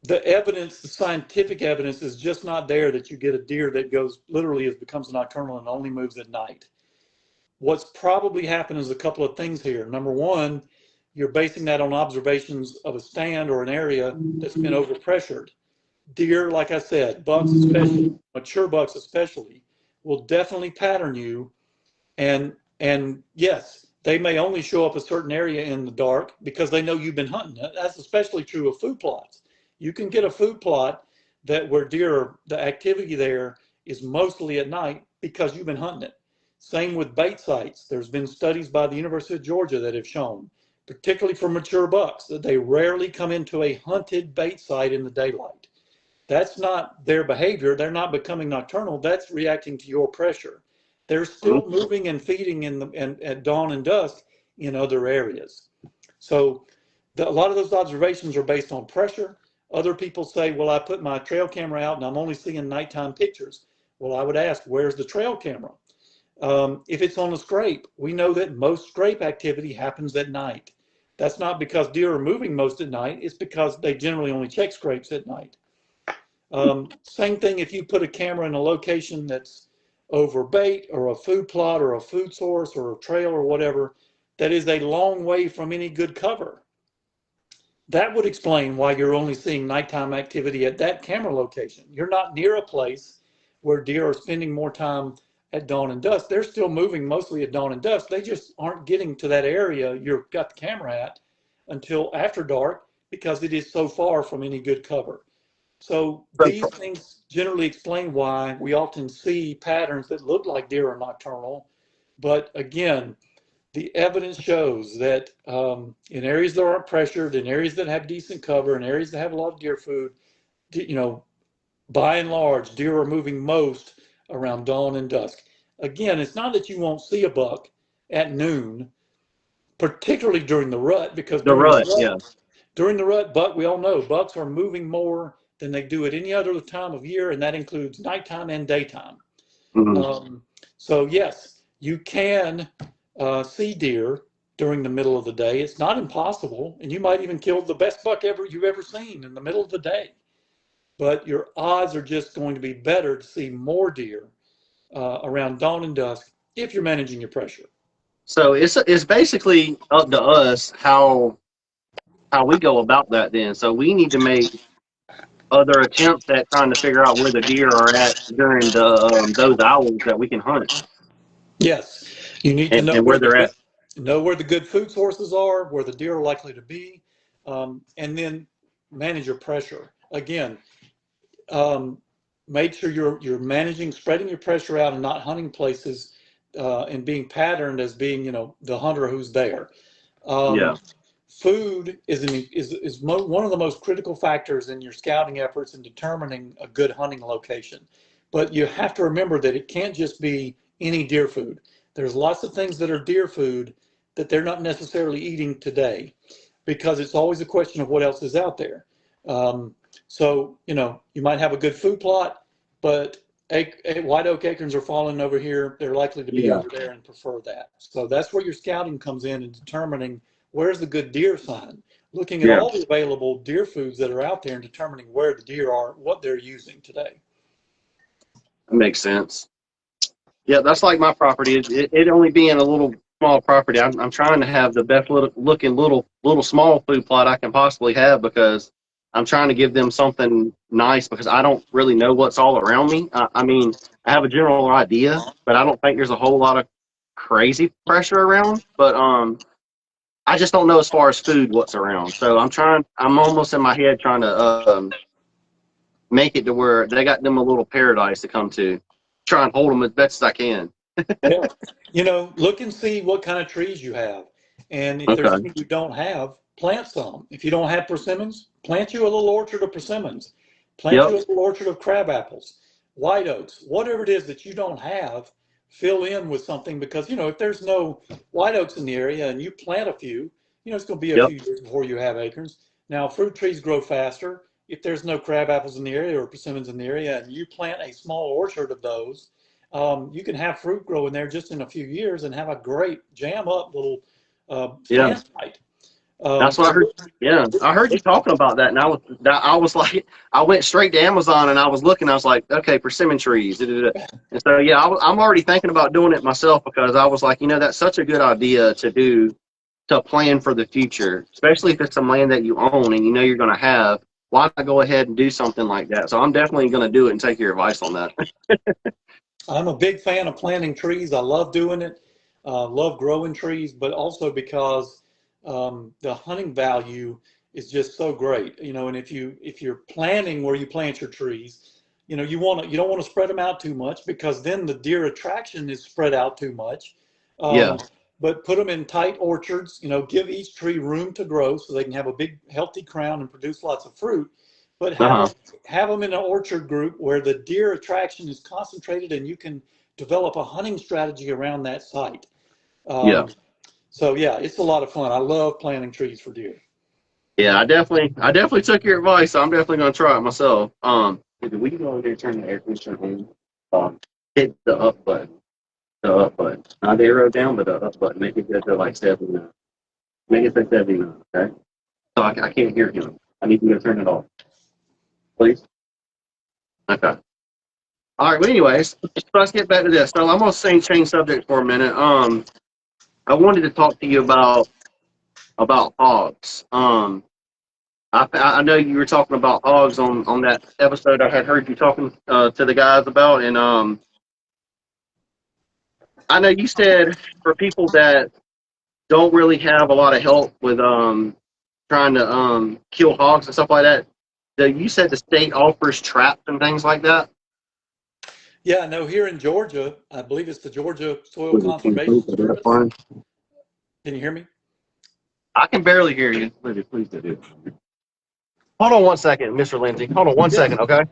the evidence, the scientific evidence is just not there that you get a deer that goes literally becomes nocturnal and only moves at night. What's probably happened is a couple of things here. Number one, you're basing that on observations of a stand or an area that's been overpressured. Deer, like I said, bucks especially, mature bucks especially, will definitely pattern you. And yes, they may only show up a certain area in the dark because they know you've been hunting. That's especially true of food plots. You can get a food plot that where deer, the activity there is mostly at night because you've been hunting it. Same with bait sites. There's been studies by the University of Georgia that have shown, particularly for mature bucks, that they rarely come into a hunted bait site in the daylight. That's not their behavior. They're not becoming nocturnal. That's reacting to your pressure. They're still moving and feeding at dawn and dusk in other areas. So a lot of those observations are based on pressure. Other people say, well, I put my trail camera out and I'm only seeing nighttime pictures. Well, I would ask, where's the trail camera? If it's on a scrape, we know that most scrape activity happens at night. That's not because deer are moving most at night. It's because they generally only check scrapes at night. Same thing if you put a camera in a location that's over bait or a food plot or a food source or a trail or whatever, that is a long way from any good cover. That would explain why you're only seeing nighttime activity at that camera location. You're not near a place where deer are spending more time at dawn and dusk. They're still moving mostly at dawn and dusk. They just aren't getting to that area you've got the camera at until after dark because it is so far from any good cover. So these things generally explain why we often see patterns that look like deer are nocturnal. But again, the evidence shows that in areas that aren't pressured, in areas that have decent cover, in areas that have a lot of deer food, by and large, deer are moving most around dawn and dusk. Again, it's not that you won't see a buck at noon, particularly during the rut, because during the rut, buck, we all know bucks are moving more than they do at any other time of year, and that includes nighttime and daytime. So yes, you can see deer during the middle of the day. It's not impossible, and you might even kill the best buck you've ever seen in the middle of the day. But your odds are just going to be better to see more deer around dawn and dusk if you're managing your pressure. So it's basically up to us how we go about that then. So we need to make other attempts at trying to figure out where the deer are at during the those hours that we can hunt. Yes, you need to know and where they're at. Know where the good food sources are, where the deer are likely to be, and then manage your pressure. Again, make sure you're managing, spreading your pressure out, and not hunting places and being patterned as being the hunter who's there. Food is one of the most critical factors in your scouting efforts in determining a good hunting location. But you have to remember that it can't just be any deer food. There's lots of things that are deer food that they're not necessarily eating today, because it's always a question of what else is out there. So, you might have a good food plot, but white oak acorns are falling over here. They're likely to be over there and prefer that. So that's where your scouting comes in determining where's the good deer sign, looking at all the available deer foods that are out there and determining where the deer are, what they're using today. That makes sense. Yeah, that's like my property. It only being a little small property, I'm trying to have the best looking little small food plot I can possibly have, because I'm trying to give them something nice, because I don't really know what's all around me. I mean, I have a general idea, but I don't think there's a whole lot of crazy pressure around. But I just don't know as far as food what's around. So I'm almost in my head trying to make it to where they got them a little paradise to come to. Try and hold them as best as I can. Look and see what kind of trees you have. And if there's any you don't have, plant some. If you don't have persimmons, plant you a little orchard of persimmons. Plant you a little orchard of crab apples, white oaks, whatever it is that you don't have, fill in with something. Because, if there's no white oaks in the area and you plant a few, it's going to be a few years before you have acorns. Now, fruit trees grow faster. If there's no crab apples in the area or persimmons in the area and you plant a small orchard of those, you can have fruit grow in there just in a few years and have a great jam up little stand site. That's what I So heard. Yeah, I heard you talking about that, and I was like, I went straight to Amazon and I was looking. I was like, okay, persimmon trees. Da, da, da. And so yeah, I'm already thinking about doing it myself because I was like, that's such a good idea to do to plan for the future, especially if it's some land that you own and you're going to have. Why not go ahead and do something like that? So I'm definitely going to do it and take your advice on that. I'm a big fan of planting trees. I love doing it. Love growing trees, but also because the hunting value is just so great. And if you're planning where you plant your trees, you don't want to spread them out too much because then the deer attraction is spread out too much. Yeah. Um, but put them in tight orchards. Give each tree room to grow so they can have a big healthy crown and produce lots of fruit. But Uh huh. have them in an orchard group where the deer attraction is concentrated and you can develop a hunting strategy around that site. Yeah. Um, so yeah, it's a lot of fun. I love planting trees for deer. Yeah. I definitely took your advice. So I'm definitely going to try it myself. We can go over there and turn the air conditioner on. Hit the up button. The up button. Not the arrow down, but the up button. Make it go to like 79. Make it say 79. Okay. So I can't hear him. I need you to turn it off, please. Okay. All right. Well, anyways, so let's get back to this. So I'm gonna change subject for a minute. I wanted to talk to you about hogs. I know you were talking about hogs on that episode. I had heard you talking to the guys about, and I know you said for people that don't really have a lot of help with trying to kill hogs and stuff like that. You said the state offers traps and things like that. Yeah, no, here in Georgia, I believe it's the Georgia Soil Please, Conservation do that, Service. fine. Can you hear me? I can barely hear you. Please do. Hold on one second, Mr. Lindsay. Hold on one Yeah. second, okay?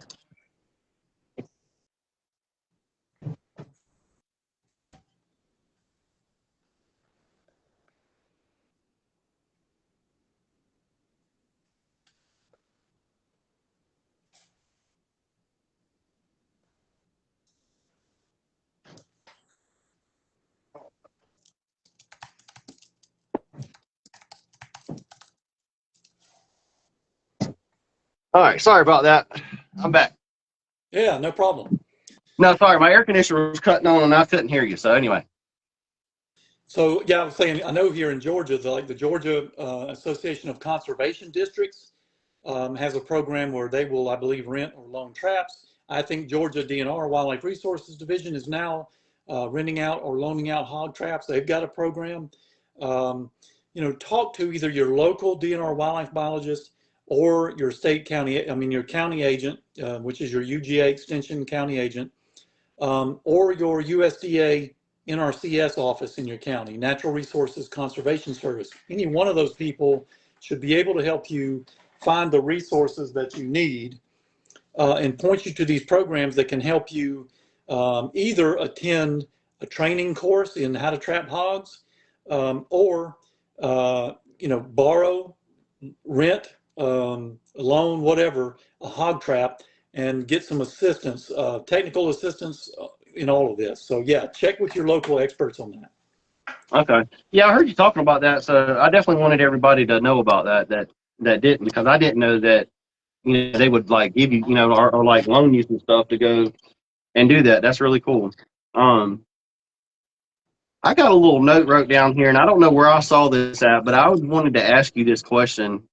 All right, sorry about that. I'm back. Yeah, no problem. No, sorry, my air conditioner was cutting on and I couldn't hear you. So anyway. So yeah, I was saying, I know here in Georgia, the Georgia Association of Conservation Districts has a program where they will, I believe, rent or loan traps. I think Georgia DNR Wildlife Resources Division is now renting out or loaning out hog traps. They've got a program. Um, talk to either your local DNR wildlife biologist or your your county agent, which is your UGA Extension county agent, or your USDA NRCS office in your county, Natural Resources Conservation Service. Any one of those people should be able to help you find the resources that you need and point you to these programs that can help you either attend a training course in how to trap hogs or borrow, rent, loan, whatever, a hog trap and get some assistance, technical assistance in all of this. So yeah, check with your local experts on that. Okay. Yeah, I heard you talking about that. So I definitely wanted everybody to know about that didn't, because I didn't know that they would like give you or like loan you some stuff to go and do that. That's really cool. Um, I got a little note wrote down here, and I don't know where I saw this at, but I wanted to ask you this question.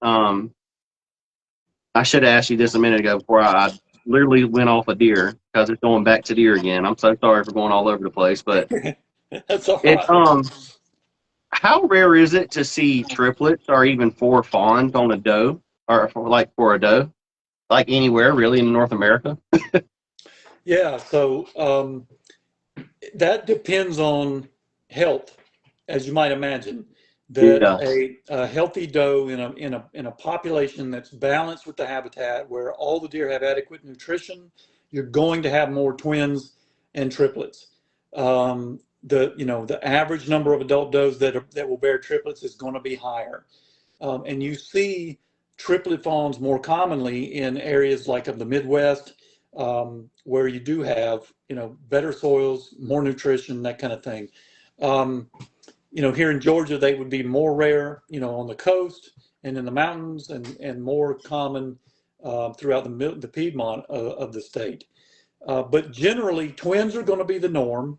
I should have asked you this a minute ago before I literally went off a deer because it's going back to deer again. I'm so sorry for going all over the place, but That's all it right. how rare is it to see triplets or even four fawns on a doe or for a doe, like anywhere really in North America? Yeah, so that depends on health, as you might imagine. That Yeah. a healthy doe in a population that's balanced with the habitat, where all the deer have adequate nutrition, you're going to have more twins and triplets. The average number of adult does that will bear triplets is going to be higher, and you see triplet fawns more commonly in areas like of the Midwest, where you do have better soils, more nutrition, that kind of thing. Um, here in Georgia, they would be more rare, on the coast and in the mountains, and more common throughout the Piedmont of the state. But generally, twins are going to be the norm.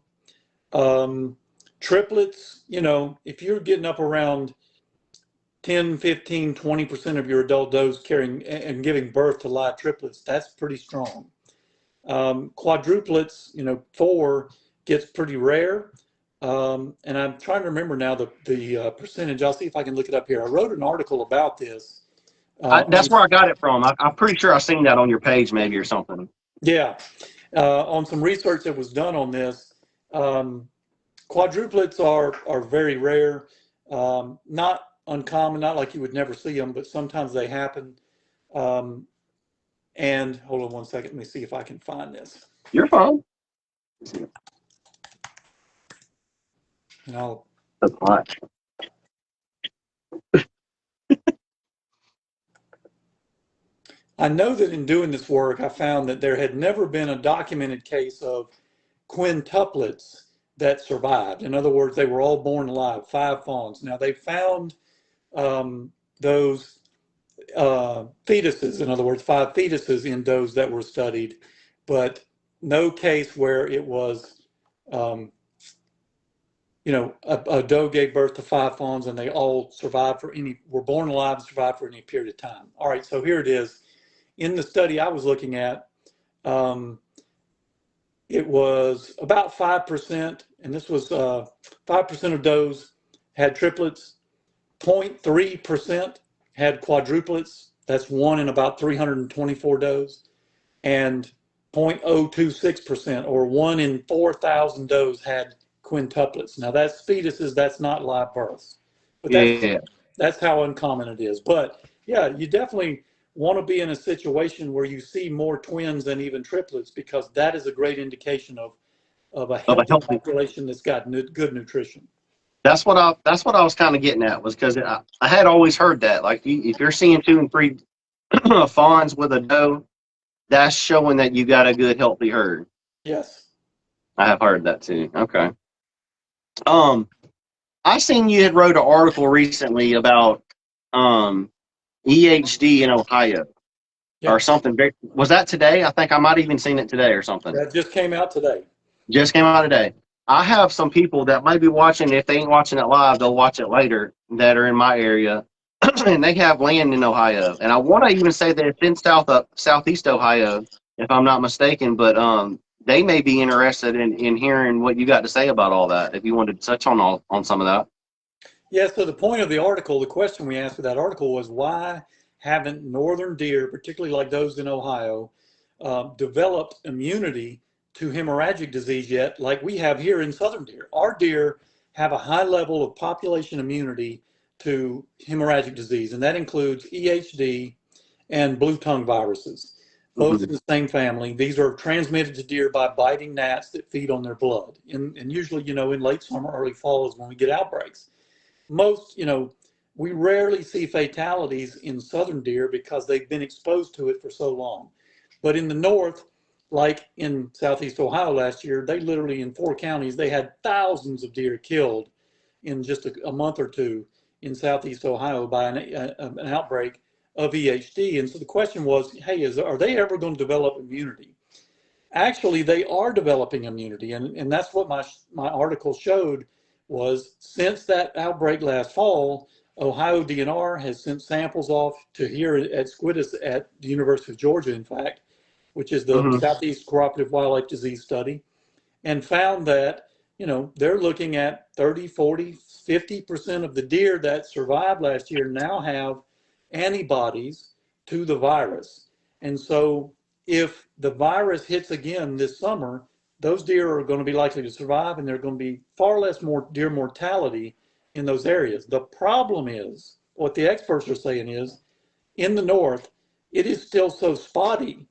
Triplets, if you're getting up around 10, 15, 20% of your adult does carrying and giving birth to live triplets, that's pretty strong. Quadruplets, 4 gets pretty rare. And I'm trying to remember now the percentage. I'll see if I can look it up here. I wrote an article about this. That's where I got it from. I'm pretty sure I seen that on your page, maybe, or something. Yeah, on some research that was done on this. Quadruplets are very rare, not uncommon, not like you would never see them, but sometimes they happen. And hold on one second, let me see if I can find this. You're fine. No. That's much. I know that in doing this work, I found that there had never been a documented case of quintuplets that survived. In other words, they were all born alive, 5 fawns. Now, they found those fetuses, in other words, 5 fetuses in does that were studied, but no case where it was, a doe gave birth to 5 fawns and they all were born alive and survived for any period of time. All right, so here it is. In the study I was looking at, it was about 5%, and this was 5% of does had triplets, 0.3% had quadruplets, that's 1 in about 324 does, and 0.026%, or 1 in 4,000 does had quintuplets. Now that's fetuses, that's not live births, but that's how uncommon it is. But yeah, you definitely want to be in a situation where you see more twins than even triplets, because that is a great indication of a healthy population that's got good nutrition. That's what I was kind of getting at, was because I had always heard that, like, if you're seeing 2 and 3 fawns with a doe, that's showing that you got a good healthy herd. Yes, I have heard that too. Okay. I seen you had wrote an article recently about EHD in Ohio, yeah, or something. Was that today? I think I might even seen it today or something. that just came out today. Just came out today. I have some people that might be watching. If they ain't watching it live, they'll watch it later, that are in my area, and they have land in Ohio. And I want to even say that it's in southeast Ohio, if I'm not mistaken. But they may be interested in hearing what you got to say about all that, if you wanted to touch on some of that. Yeah, so the point of the article, the question we asked for that article was, why haven't northern deer, particularly like those in Ohio, developed immunity to hemorrhagic disease yet, like we have here in southern deer? Our deer have a high level of population immunity to hemorrhagic disease, and that includes EHD and blue tongue viruses, both in the same family. These are transmitted to deer by biting gnats that feed on their blood. And usually, in late summer, early fall is when we get outbreaks. We rarely see fatalities in southern deer because they've been exposed to it for so long. But in the north, like in southeast Ohio last year, they literally, in 4 counties, they had thousands of deer killed in just a month or two in southeast Ohio by an outbreak of EHD. And so the question was, hey, are they ever going to develop immunity? Actually, they are developing immunity, and that's what my article showed. Was since that outbreak last fall, Ohio DNR has sent samples off to here at SCWDS at the University of Georgia, in fact, which is the Southeast Cooperative Wildlife Disease Study, and found that, they're looking at 30, 40, 50% of the deer that survived last year now have antibodies to the virus. And so if the virus hits again this summer, those deer are going to be likely to survive, and there are going to be far less deer mortality in those areas. The problem is, what the experts are saying is, in the north, it is still so spotty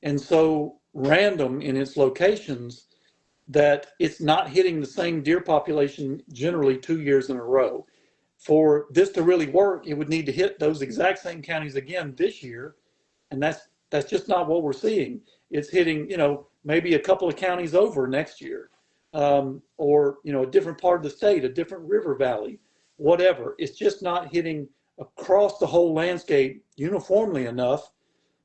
and so random in its locations that it's not hitting the same deer population generally 2 years in a row. For this to really work, it would need to hit those exact same counties again this year, and that's just not what we're seeing. It's hitting, maybe a couple of counties over next year. or a different part of the state, a different river valley, whatever. It's just not hitting across the whole landscape uniformly enough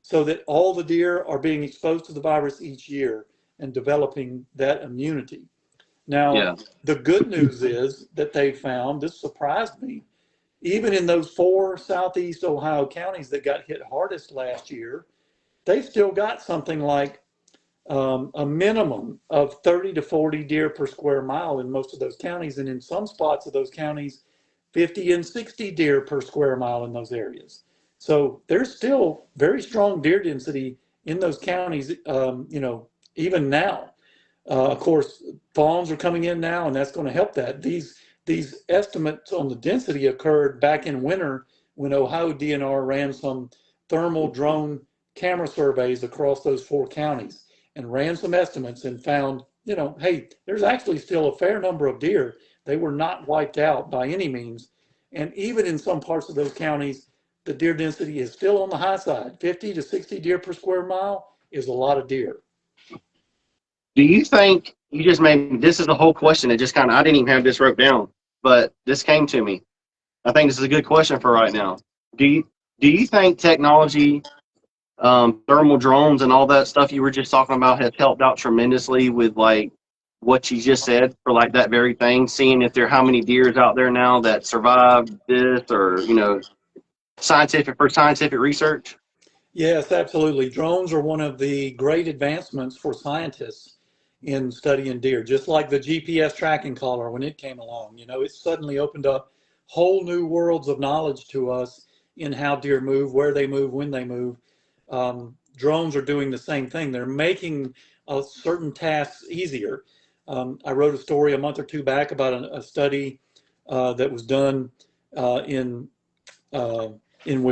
so that all the deer are being exposed to the virus each year and developing that immunity. Now, Yeah. the good news is that they found, this surprised me, even in those 4 southeast Ohio counties that got hit hardest last year, they still got something like a minimum of 30 to 40 deer per square mile in most of those counties. And in some spots of those counties, 50 and 60 deer per square mile in those areas. So there's still very strong deer density in those counties, even now. Of course, fawns are coming in now, and that's going to help that. These estimates on the density occurred back in winter when Ohio DNR ran some thermal drone camera surveys across those 4 counties and ran some estimates and found, hey, there's actually still a fair number of deer. They were not wiped out by any means. And even in some parts of those counties, the deer density is still on the high side. 50 to 60 deer per square mile is a lot of deer. Do you think you just made this is the whole question? It just kind of I didn't even have this wrote down, but this came to me. I think this is a good question for right now. Do you think technology, thermal drones, and all that stuff you were just talking about has helped out tremendously with like what you just said for like that very thing? Seeing if there how many deers out there now that survived this, or scientific research. Yes, absolutely. Drones are one of the great advancements for scientists in studying deer, just like the GPS tracking collar when it came along. It suddenly opened up whole new worlds of knowledge to us in how deer move, where they move, when they move. Drones are doing the same thing. They're making certain tasks easier. I wrote a story a month or 2 back about a study that was done in in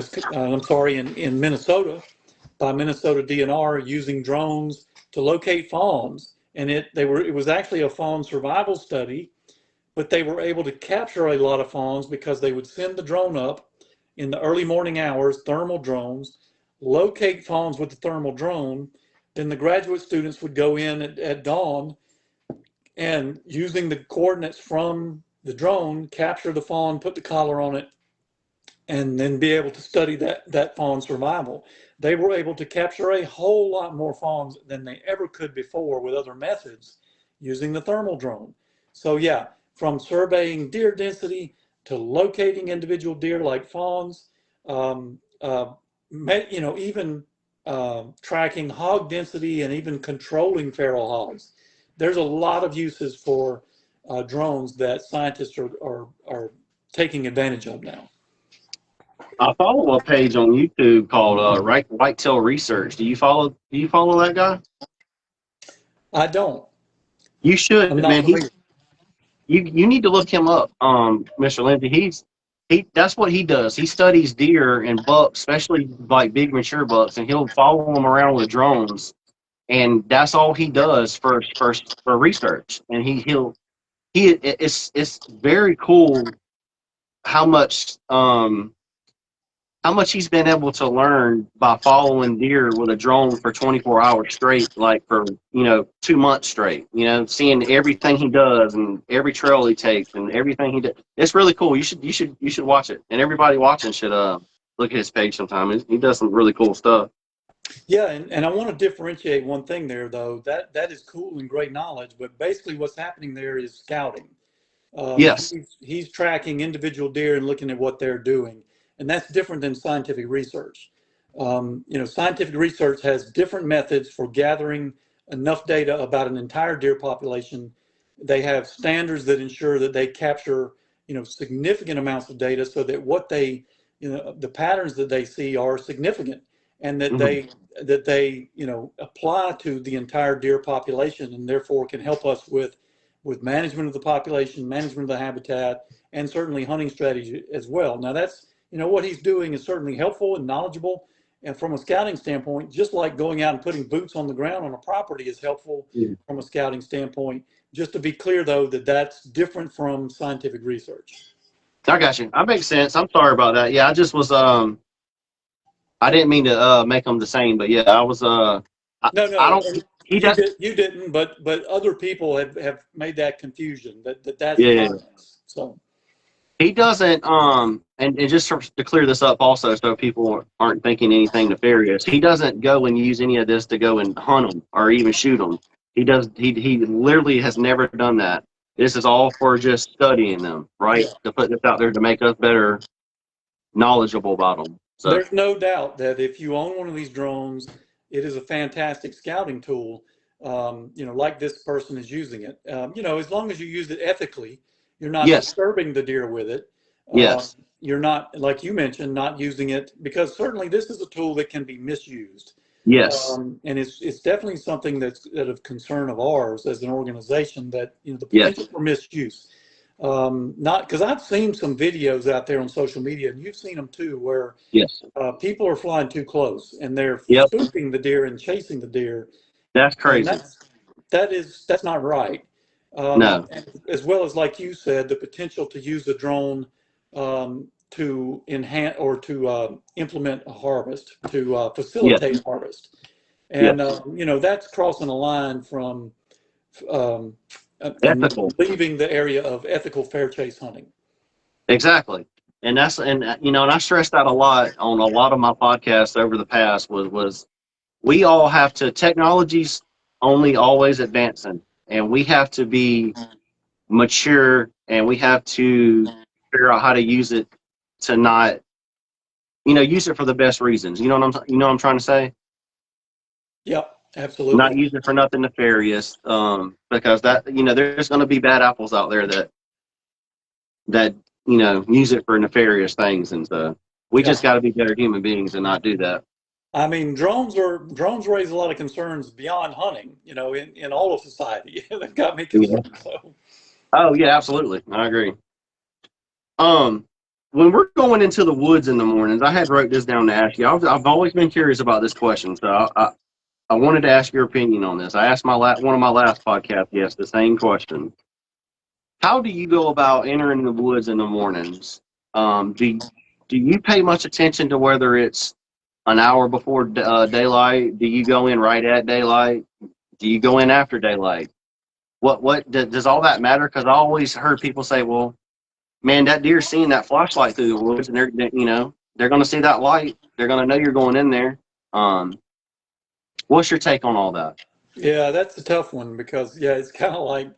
Minnesota by Minnesota DNR using drones to locate fawns. And it was actually a fawn survival study, but they were able to capture a lot of fawns because they would send the drone up in the early morning hours, thermal drones, locate fawns with the thermal drone. Then the graduate students would go in at dawn and using the coordinates from the drone, capture the fawn, put the collar on it, and then be able to study that fawn survival. They were able to capture a whole lot more fawns than they ever could before with other methods using the thermal drone. So yeah, from surveying deer density to locating individual deer like fawns, um, uh, even tracking hog density and even controlling feral hogs. There's a lot of uses for drones that scientists are taking advantage of now. I follow a page on YouTube called Whitetail Research. Do you follow that guy? I don't. You I'm should, not man. familiar. You need to look him up, Mr. Lindsay. He that's what he does. He studies deer and bucks, especially like big mature bucks, and he'll follow them around with drones, and that's all he does for research. And it's very cool how much he's been able to learn by following deer with a drone for 24 hours straight, like for 2 months straight. Seeing everything he does and every trail he takes and everything he does. It's really cool. You should watch it, and everybody watching should look at his page sometime. He does some really cool stuff. Yeah, and I want to differentiate one thing there, though. That is cool and great knowledge, but basically what's happening there is scouting. Yes. He's tracking individual deer and looking at what they're doing, and that's different than scientific research. Scientific research has different methods for gathering enough data about an entire deer population. They have standards that ensure that they capture, significant amounts of data so that the patterns that they see are significant and that Hmm. they apply to the entire deer population and therefore can help us with management of the population, management of the habitat, and certainly hunting strategy as well. Now that's, what he's doing is certainly helpful and knowledgeable. And from a scouting standpoint, just like going out and putting boots on the ground on a property is helpful from a scouting standpoint. Just to be clear, though, that's different from scientific research. I got you. That makes sense. I'm sorry about that. Yeah, I just was I didn't mean to make them the same, but yeah, I was I, No, I no, don't. he does. You didn't, but other people have made that confusion that's Yeah, violence. So he doesn't. And just to clear this up, also, so people aren't thinking anything nefarious. He doesn't go and use any of this to go and hunt them or even shoot them. He does. He literally has never done that. This is all for just studying them, right? yeah. To put this out there to make us better knowledgeable about them. So There's no doubt that if you own one of these drones, it is a fantastic scouting tool. Like this person is using it. As long as you use it ethically, you're not yes, disturbing the deer with it. yes, You're not, like you mentioned, not using it because certainly this is a tool that can be misused. yes, And it's definitely something that of concern of ours as an organization that the potential yes, for misuse. Not because I've seen some videos out there on social media, and you've seen them too, where yes. people are flying too close and they're Yep, spoofing the deer and chasing the deer, that's and crazy. that's not right. No, As well as like you said, the potential to use a drone to enhance or to implement a harvest, to yes, facilitate harvest, and yes. that's crossing a line from um, and Ethical. leaving the area of ethical fair chase hunting. Exactly. And and I stressed that a lot on a lot of my podcasts over the past was we all have to technology's only always advancing, and we have to be mature, and we have to figure out how to use it to not use it for the best reasons. You know what I'm trying to say? Yep, Not absolutely. use it for nothing nefarious. Because there's going to be bad apples out there that use it for nefarious things, and so we Yeah. just got to be better human beings and not do that. I mean, drones raise a lot of concerns beyond hunting, in all of society. They've got me Yeah. concerned. So, Oh yeah, absolutely, I agree. um when we're going into the woods in the mornings, I had wrote this down to ask you. I've always been curious about this question, so I wanted to ask your opinion on this. I asked one of my last podcast guests the same question. How do you go about entering the woods in the mornings? Do you pay much attention to whether it's an hour before daylight? Do you go in right at daylight? Do you go in after daylight? Does all that matter? Because I always heard people say, "Well, man, that deer's seeing that flashlight through the woods, and they're going to see that light. They're going to know you're going in there." Um, what's your take on all that? yeah, that's a tough one because, yeah, it's kind of like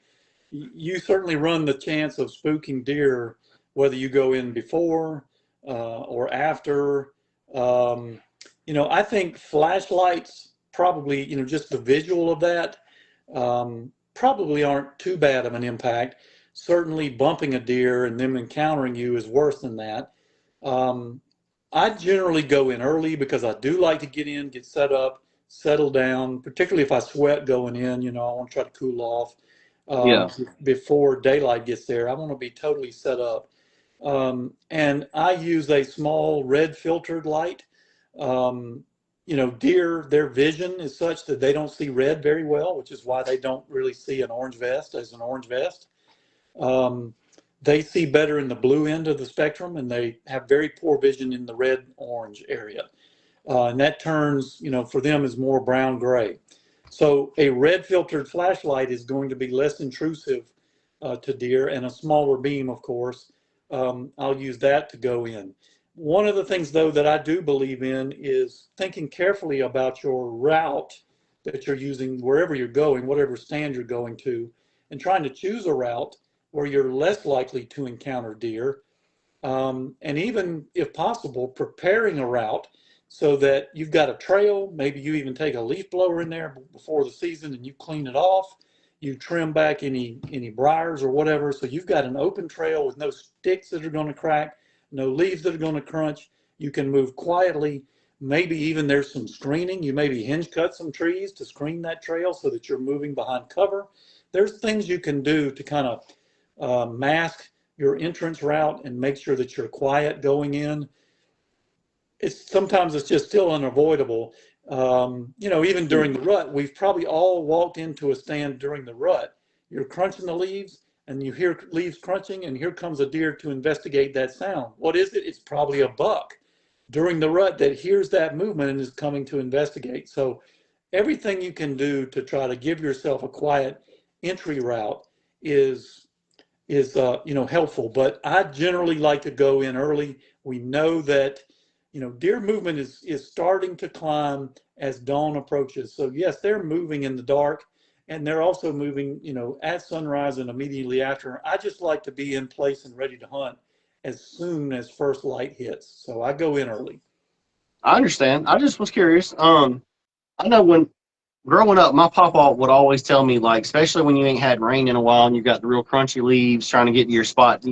you certainly run the chance of spooking deer whether you go in before or after. Um, I think flashlights probably, just the visual of that probably aren't too bad of an impact. Certainly, bumping a deer and them encountering you is worse than that. Um, I generally go in early because I do like to get in, get set up, settle down, particularly if I sweat going in. I want to try to cool off Yeah, before daylight gets there. I want to be totally set up. And I use a small red filtered light. Um, Deer, their vision is such that they don't see red very well, which is why they don't really see an orange vest as an orange vest. Um, they see better in the blue end of the spectrum, and they have very poor vision in the red orange area. And that turns, for them is more brown gray. So a red filtered flashlight is going to be less intrusive to deer and a smaller beam, of course. I'll use that to go in. One of the things, though, that I do believe in is thinking carefully about your route that you're using wherever you're going, whatever stand you're going to, and trying to choose a route where you're less likely to encounter deer. And even, if possible, preparing a route so that you've got a trail. Maybe you even take a leaf blower in there before the season and you clean it off. You trim back any briars or whatever, so you've got an open trail with no sticks that are going to crack, no leaves that are going to crunch. You can move quietly. Maybe even there's some screening. You maybe hinge cut some trees to screen that trail so that you're moving behind cover. There's things you can do to kind of mask your entrance route and make sure that you're quiet going in. Sometimes it's just still unavoidable. Even during the rut, we've probably all walked into a stand during the rut. You're crunching the leaves and you hear leaves crunching, and here comes a deer to investigate that sound. What is it? It's probably a buck during the rut that hears that movement and is coming to investigate. So everything you can do to try to give yourself a quiet entry route is helpful. But I generally like to go in early. We know that deer movement is starting to climb as dawn approaches. So yes, they're moving in the dark, and they're also moving at sunrise and immediately after. I just like to be in place and ready to hunt as soon as first light hits. So I go in early. I understand. I just was curious. I know when growing up, my papa would always tell me, like, especially when you ain't had rain in a while and you've got the real crunchy leaves trying to get to your spot,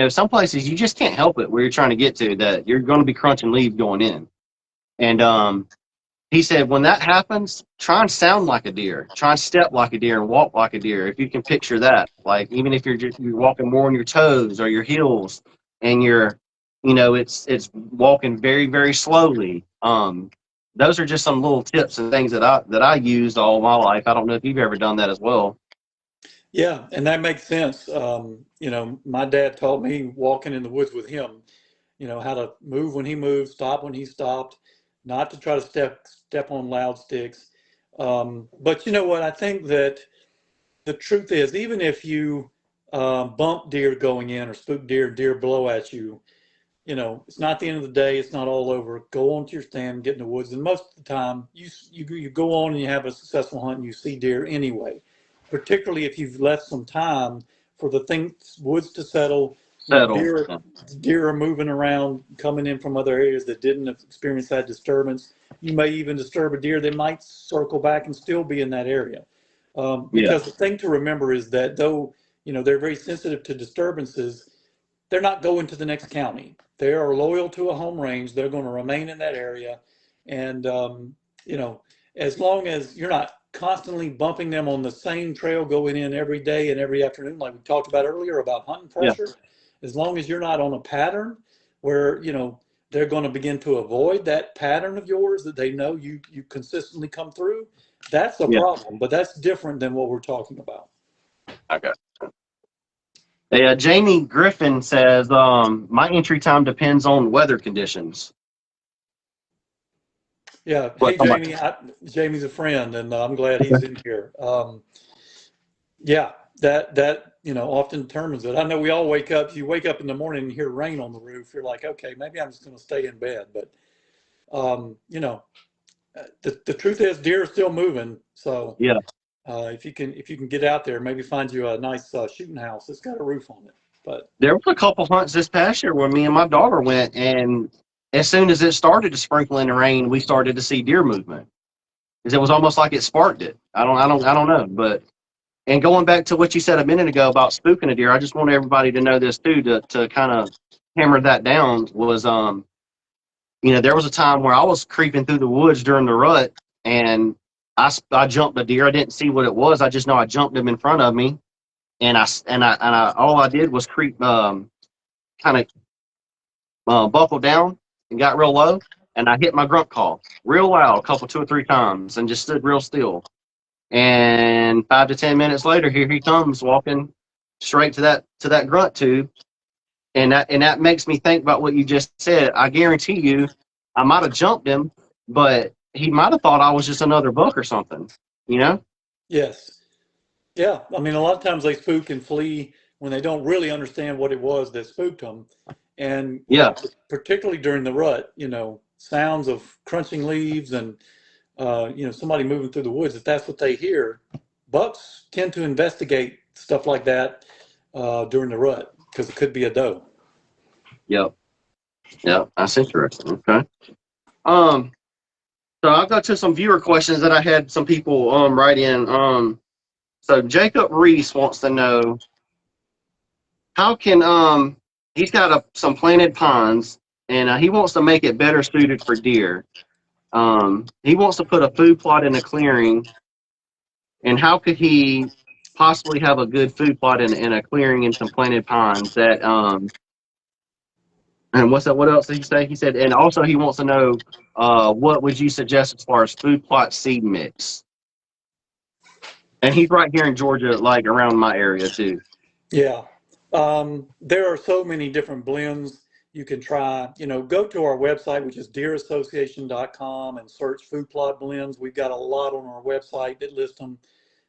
some places you just can't help it where you're trying to get to, that you're going to be crunching leaves going in. And he said, when that happens, try and sound like a deer, try and step like a deer and walk like a deer. If you can picture that, like, even if you're walking more on your toes or your heels, and it's walking very, very slowly. Those are just some little tips and things that I used all my life. I don't know if you've ever done that as well. Yeah, and that makes sense. My dad taught me walking in the woods with him, how to move when he moved, stop when he stopped, not to try to step on loud sticks. But you know what? I think that the truth is, even if you bump deer going in or spook deer blow at you, it's not the end of the day. It's not all over. Go on to your stand, get in the woods, and most of the time, you go on and you have a successful hunt and you see deer anyway. Particularly if you've left some time for the woods to settle. Settle. Deer are moving around, coming in from other areas that didn't experience that disturbance. You may even disturb a deer that might circle back and still be in that area. Yeah. Because the thing to remember is that though they're very sensitive to disturbances, they're not going to the next county. They are loyal to a home range. They're going to remain in that area. And, as long as you're not constantly bumping them on the same trail going in every day and every afternoon, like we talked about earlier about hunting Yeah. pressure, as long as you're not on a pattern where, they're going to begin to avoid that pattern of yours that they know you consistently come through, that's a Yeah. problem. But that's different than what we're talking about. Okay. Jamie Griffin says, my entry time depends on weather conditions. Yeah. But Hey, Jamie. Jamie's a friend, and I'm glad he's in here. Yeah, that often determines it. I know we all wake up. You wake up in the morning and hear rain on the roof. You're like, okay, maybe I'm just going to stay in bed. But the truth is, deer are still moving. So yeah, if you can get out there, maybe find you a nice shooting house that's got a roof on it. But there was a couple hunts this past year where me and my daughter went, and as soon as it started to sprinkle in the rain, we started to see deer movement. Because it was almost like it sparked it. I don't know. But and going back to what you said a minute ago about spooking a deer, I just want everybody to know this too, to kind of hammer that down. Was there was a time where I was creeping through the woods during the rut, and I jumped a deer. I didn't see what it was. I just know I jumped him in front of me, and I all I did was creep, kind of buckled down and got real low, and I hit my grunt call real loud, a couple, 2 or 3 times, and just stood real still. And 5 to 10 minutes later, here he comes walking straight to that grunt tube, and that makes me think about what you just said. I guarantee you, I might have jumped him, but he might have thought I was just another buck or something. You know? yes, yeah. I mean, a lot of times they spook and flee when they don't really understand what it was that spooked them. And Yeah, particularly during the rut, sounds of crunching leaves and somebody moving through the woods, if that's what they hear, bucks tend to investigate stuff like that during the rut because it could be a doe. yep, yep. That's interesting. Okay. Um, so I'll go to some viewer questions that I had some people write in. So Jacob Reese wants to know, how can he's got some planted pines, and he wants to make it better suited for deer. He wants to put a food plot in a clearing, and how could he possibly have a good food plot in a clearing and some planted pines that and what's that? What else did he say? He said, and also he wants to know, what would you suggest as far as food plot seed mix? And he's right here in Georgia, like around my area too. Yeah. There are so many different blends. You can try, go to our website, which is deerassociation.com, and search food plot blends. We've got a lot on our website that list them.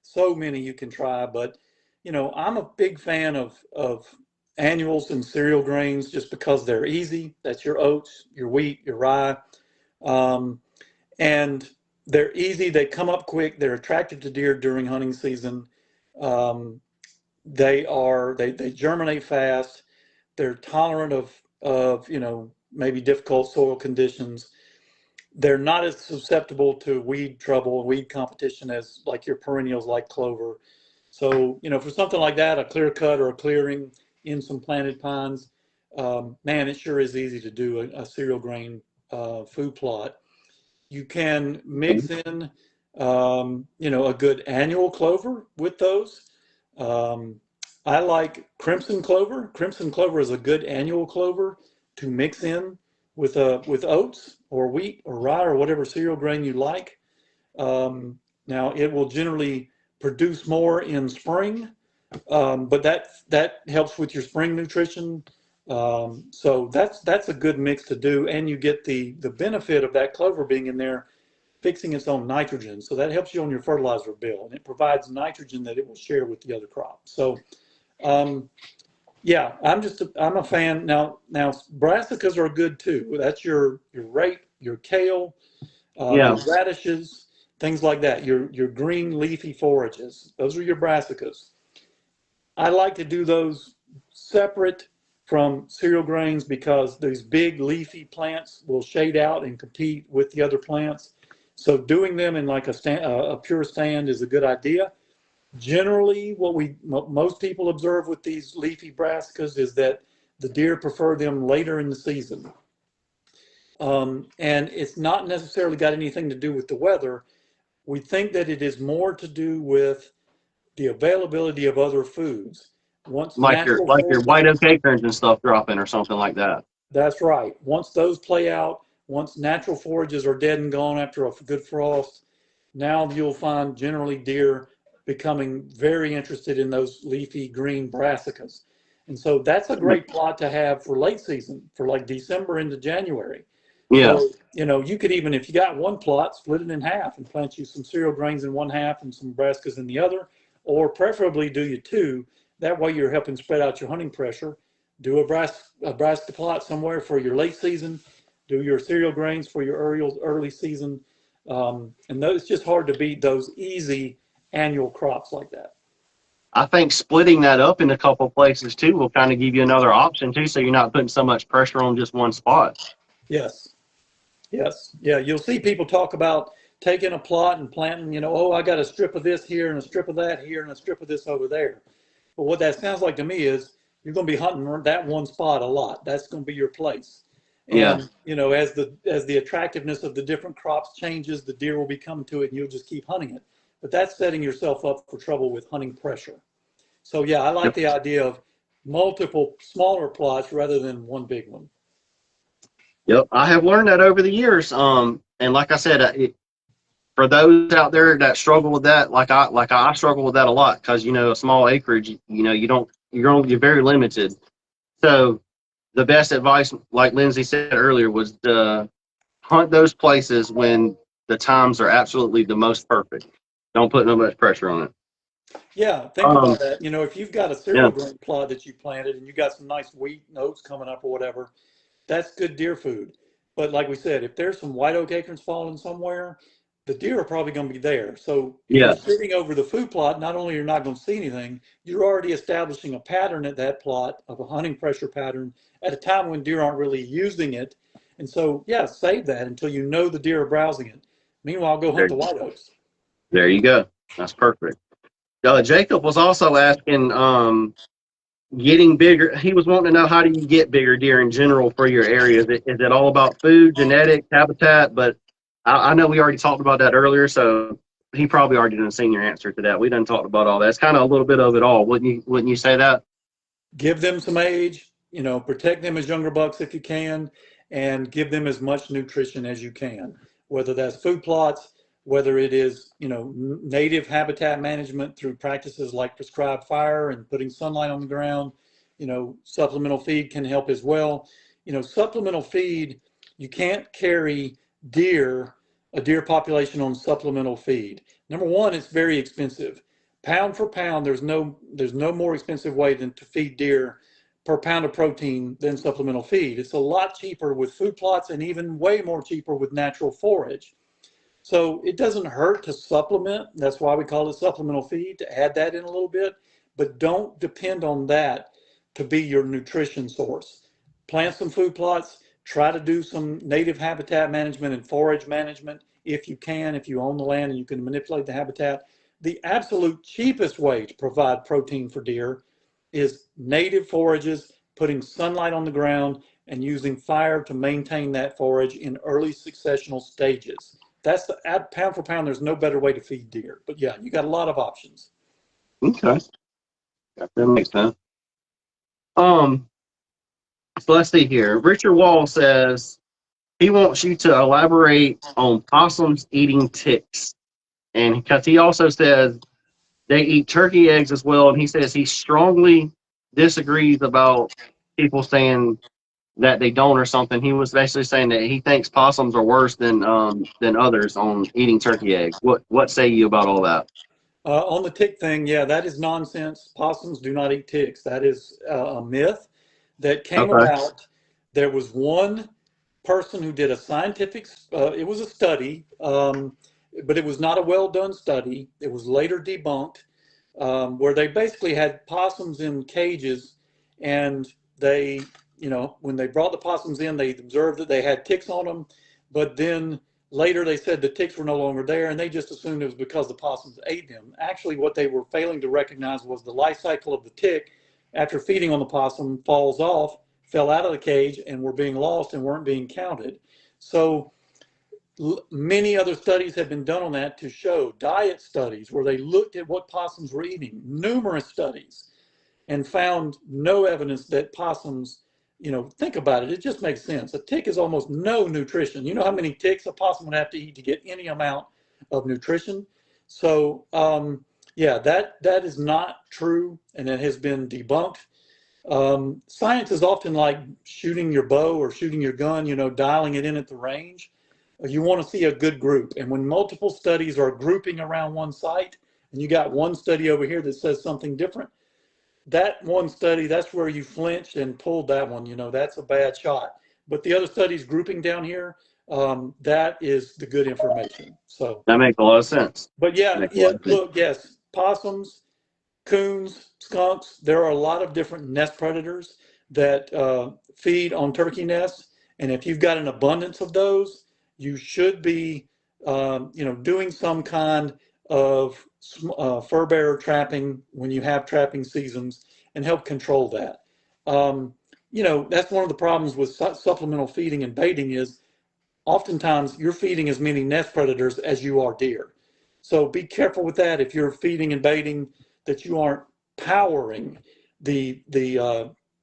So many you can try, but I'm a big fan of annuals and cereal grains just because they're easy. That's your oats, your wheat, your rye. Um, and they're easy. They come up quick. They're attractive to deer during hunting season. Um, they germinate fast. They're tolerant of maybe difficult soil conditions. They're not as susceptible to weed trouble, weed competition as like your perennials like clover. So for something like that, a clear cut or a clearing in some planted pines, man, it sure is easy to do a cereal grain food plot. You can mix in, a good annual clover with those. Um, I like crimson clover. Crimson clover is a good annual clover to mix in with oats or wheat or rye or whatever cereal grain you like. Now it will generally produce more in spring, but that helps with your spring nutrition. So that's a good mix to do, and you get the benefit of that clover being in there, fixing its own nitrogen. So that helps you on your fertilizer bill, and it provides nitrogen that it will share with the other crops. So yeah, I'm a fan. Now brassicas are good too. That's your rape, your kale, Yeah. your radishes, things like that. Your green leafy forages. Those are your brassicas. I like to do those separate from cereal grains because these big leafy plants will shade out and compete with the other plants. So doing them in like a pure stand is a good idea. Generally, what most people observe with these leafy brassicas is that the deer prefer them later in the season. And it's not necessarily got anything to do with the weather. We think that it is more to do with the availability of other foods. Once natural Like your forages, white oak acorns and stuff dropping or something like that. that's right. Once those play out, once natural forages are dead and gone after a good frost, now you'll find generally deer becoming very interested in those leafy green brassicas. And so that's a great plot to have for late season, for like December into January. Yeah. So, you could even, if you got one plot, split it in half and plant you some cereal grains in one half and some brassicas in the other, or preferably do you two. That way you're helping spread out your hunting pressure. Do a brassica plot somewhere for your late season. Do your cereal grains for your early season. And it's just hard to beat those easy annual crops like that. I think splitting that up in a couple places too will kind of give you another option too, so you're not putting so much pressure on just one spot. Yes. Yes. Yeah. You'll see people talk about taking a plot and planting, oh, I got a strip of this here and a strip of that here and a strip of this over there. But what that sounds like to me is you're going to be hunting that one spot a lot. That's going to be your place. Yeah. And, as the attractiveness of the different crops changes, the deer will be coming to it and you'll just keep hunting it. But that's setting yourself up for trouble with hunting pressure. So yeah, I like Yep. the idea of multiple smaller plots rather than one big one. Yep. I have learned that over the years. And like I said, for those out there that struggle with that, I struggle with that a lot because a small acreage, you're very limited. So the best advice, like Lindsay said earlier, was to hunt those places when the times are absolutely the most perfect. Don't put no much pressure on it. Yeah, think about that. If you've got a cereal Yeah. grain plot that you planted and you got some nice wheat and oats coming up or whatever, that's good deer food. But like we said, if there's some white oak acorns falling somewhere, the deer are probably going to be there. So if you're Yeah. sitting over the food plot, not only you're not going to see anything, you're already establishing a pattern at that plot of a hunting pressure pattern at a time when deer aren't really using it. And so, yeah, save that until you know the deer are browsing it. Meanwhile, go hunt There, the white oaks. there you go. That's perfect. Jacob was also asking, getting bigger. He was wanting to know, how do you get bigger deer in general for your area? Is it all about food, genetics, habitat? But I know we already talked about that earlier, so he probably already done seen your answer to that. We done talked about all that. It's kind of a little bit of it all. Wouldn't you say that? Give them some age, protect them as younger bucks if you can, and give them as much nutrition as you can, whether that's food plots, whether it is, native habitat management through practices like prescribed fire and putting sunlight on the ground. Supplemental feed can help as well. supplemental feed, you can't carry a deer population on supplemental feed. Number one, it's very expensive. Pound for pound, there's no more expensive way than to feed deer per pound of protein than supplemental feed. It's a lot cheaper with food plots and even way more cheaper with natural forage. So it doesn't hurt to supplement. That's why we call it supplemental feed, to add that in a little bit, but don't depend on that to be your nutrition source. Plant some food plots, try to do some native habitat management and forage management if you can, if you own the land and you can manipulate the habitat. The absolute cheapest way to provide protein for deer is native forages, putting sunlight on the ground and using fire to maintain that forage in early successional stages. That's the pound for pound. There's no better way to feed deer. But yeah, you got a lot of options. Okay, that makes sense. So let's see here. Richard Wall says he wants you to elaborate on possums eating ticks, and because he also says they eat turkey eggs as well, and he says he strongly disagrees about people saying that they don't or something. He was basically saying that he thinks possums are worse than others on eating turkey eggs. What say you about all that? On the tick thing, yeah, that is nonsense. Possums do not eat ticks. That is a myth that came Okay. about. There was one person who did a scientific, it was a study, but it was not a well done study. It was later debunked, where they basically had possums in cages, and they, when they brought the possums in, they observed that they had ticks on them, but then later they said the ticks were no longer there, and they just assumed it was because the possums ate them. Actually, what they were failing to recognize was the life cycle of the tick after feeding on the possum falls off, fell out of the cage, and were being lost and weren't being counted. So many other studies have been done on that to show, diet studies where they looked at what possums were eating, numerous studies, and found no evidence that possums, think about it, it just makes sense. A tick is almost no nutrition. You know how many ticks a possum would have to eat to get any amount of nutrition? So, yeah, that is not true, and it has been debunked. Science is often like shooting your bow or shooting your gun, dialing it in at the range. You want to see a good group. And when multiple studies are grouping around one site, and you got one study over here that says something different, that one study, that's where you flinched and pulled that one, that's a bad shot. But the other studies grouping down here, that is the good information. So that makes a lot of sense. but yeah, look, yes, possums, coons, skunks, there are a lot of different nest predators that feed on turkey nests. And if you've got an abundance of those, you should be, doing some kind of fur bearer trapping when you have trapping seasons and help control that. That's one of the problems with supplemental feeding and baiting is oftentimes you're feeding as many nest predators as you are deer. So be careful with that if you're feeding and baiting, that you aren't powering the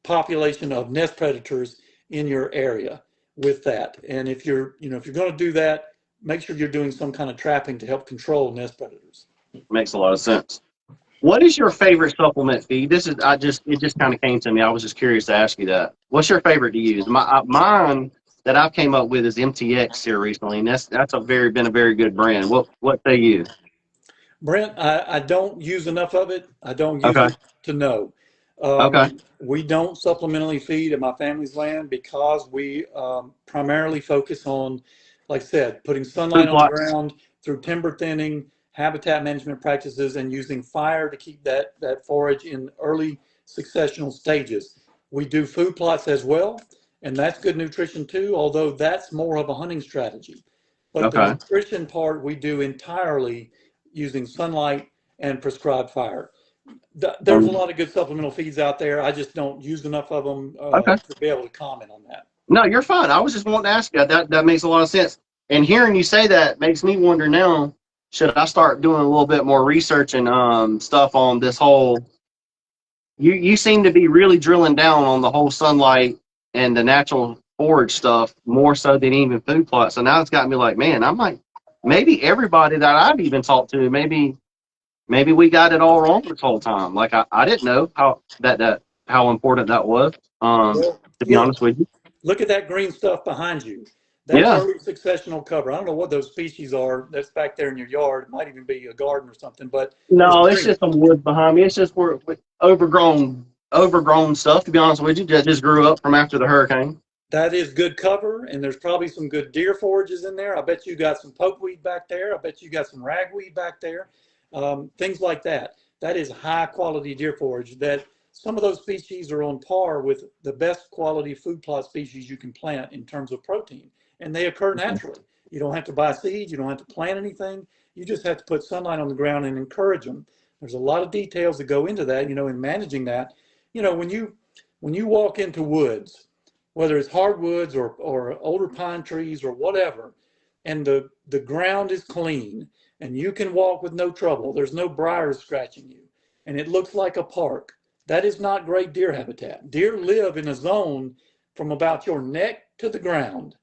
population of nest predators in your area with that. And if you're going to do that, make sure you're doing some kind of trapping to help control nest predators. Makes a lot of sense. What is your favorite supplement feed? It just kind of came to me. I was just curious to ask you that. What's your favorite to use? Mine that I've came up with is MTX here recently, and that's been a very good brand. What say you? Brent, I don't use enough of it. I don't use Okay. it to know. Okay. We don't supplementally feed at my family's land because we primarily focus on, like I said, putting sunlight Food on the plots. ground through timber thinning, habitat management practices, and using fire to keep that forage in early successional stages. We do food plots as well, and that's good nutrition too, although that's more of a hunting strategy. But the Okay. nutrition part we do entirely using sunlight and prescribed fire. There's a lot of good supplemental feeds out there. I just don't use enough of them Okay. to be able to comment on that. No, you're fine. I was just wanting to ask you. That makes a lot of sense. And hearing you say that makes me wonder now, should I start doing a little bit more research and stuff on this whole you seem to be really drilling down on the whole sunlight and the natural forage stuff more so than even food plots. So now it's got me like, man, I might maybe everybody that I've even talked to, maybe we got it all wrong this whole time. Like I didn't know how important that was, Well, to be yeah, honest with you. Look at that green stuff behind you. That's Yeah. early successional cover. I don't know what those species are that's back there in your yard. It might even be a garden or something, but it's No, it's green. just some wood behind me. It's just where with overgrown stuff. To be honest with you, that just grew up from after the hurricane. That is good cover, and there's probably some good deer forages in there. I bet you got some pokeweed back there. I bet you got some ragweed back there. Things like that. That is high quality deer forage. That some of those species are on par with the best quality food plot species you can plant in terms of protein, and they occur naturally. You don't have to buy seeds. You don't have to plant anything. You just have to put sunlight on the ground and encourage them. There's a lot of details that go into that, in managing that. When you walk into woods, whether it's hardwoods or older pine trees or whatever, and the ground is clean and you can walk with no trouble, there's no briars scratching you, and it looks like a park, that is not great deer habitat. Deer live in a zone from about your neck to the ground,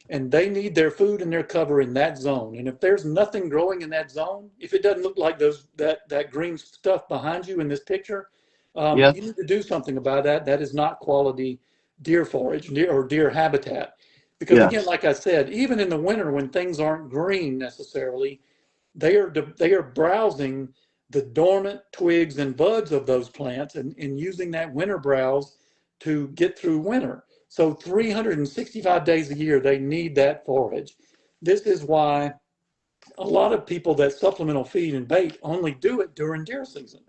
and they need their food and their cover in that zone. And if there's nothing growing in that zone, if it doesn't look like that green stuff behind you in this picture, Yeah. you need to do something about that. That is not quality deer forage or deer habitat. Because Yeah. again, like I said, even in the winter when things aren't green necessarily, they are browsing the dormant twigs and buds of those plants and using that winter browse to get through winter. So 365 days a year, they need that forage. This is why a lot of people that supplemental feed and bait only do it during deer season.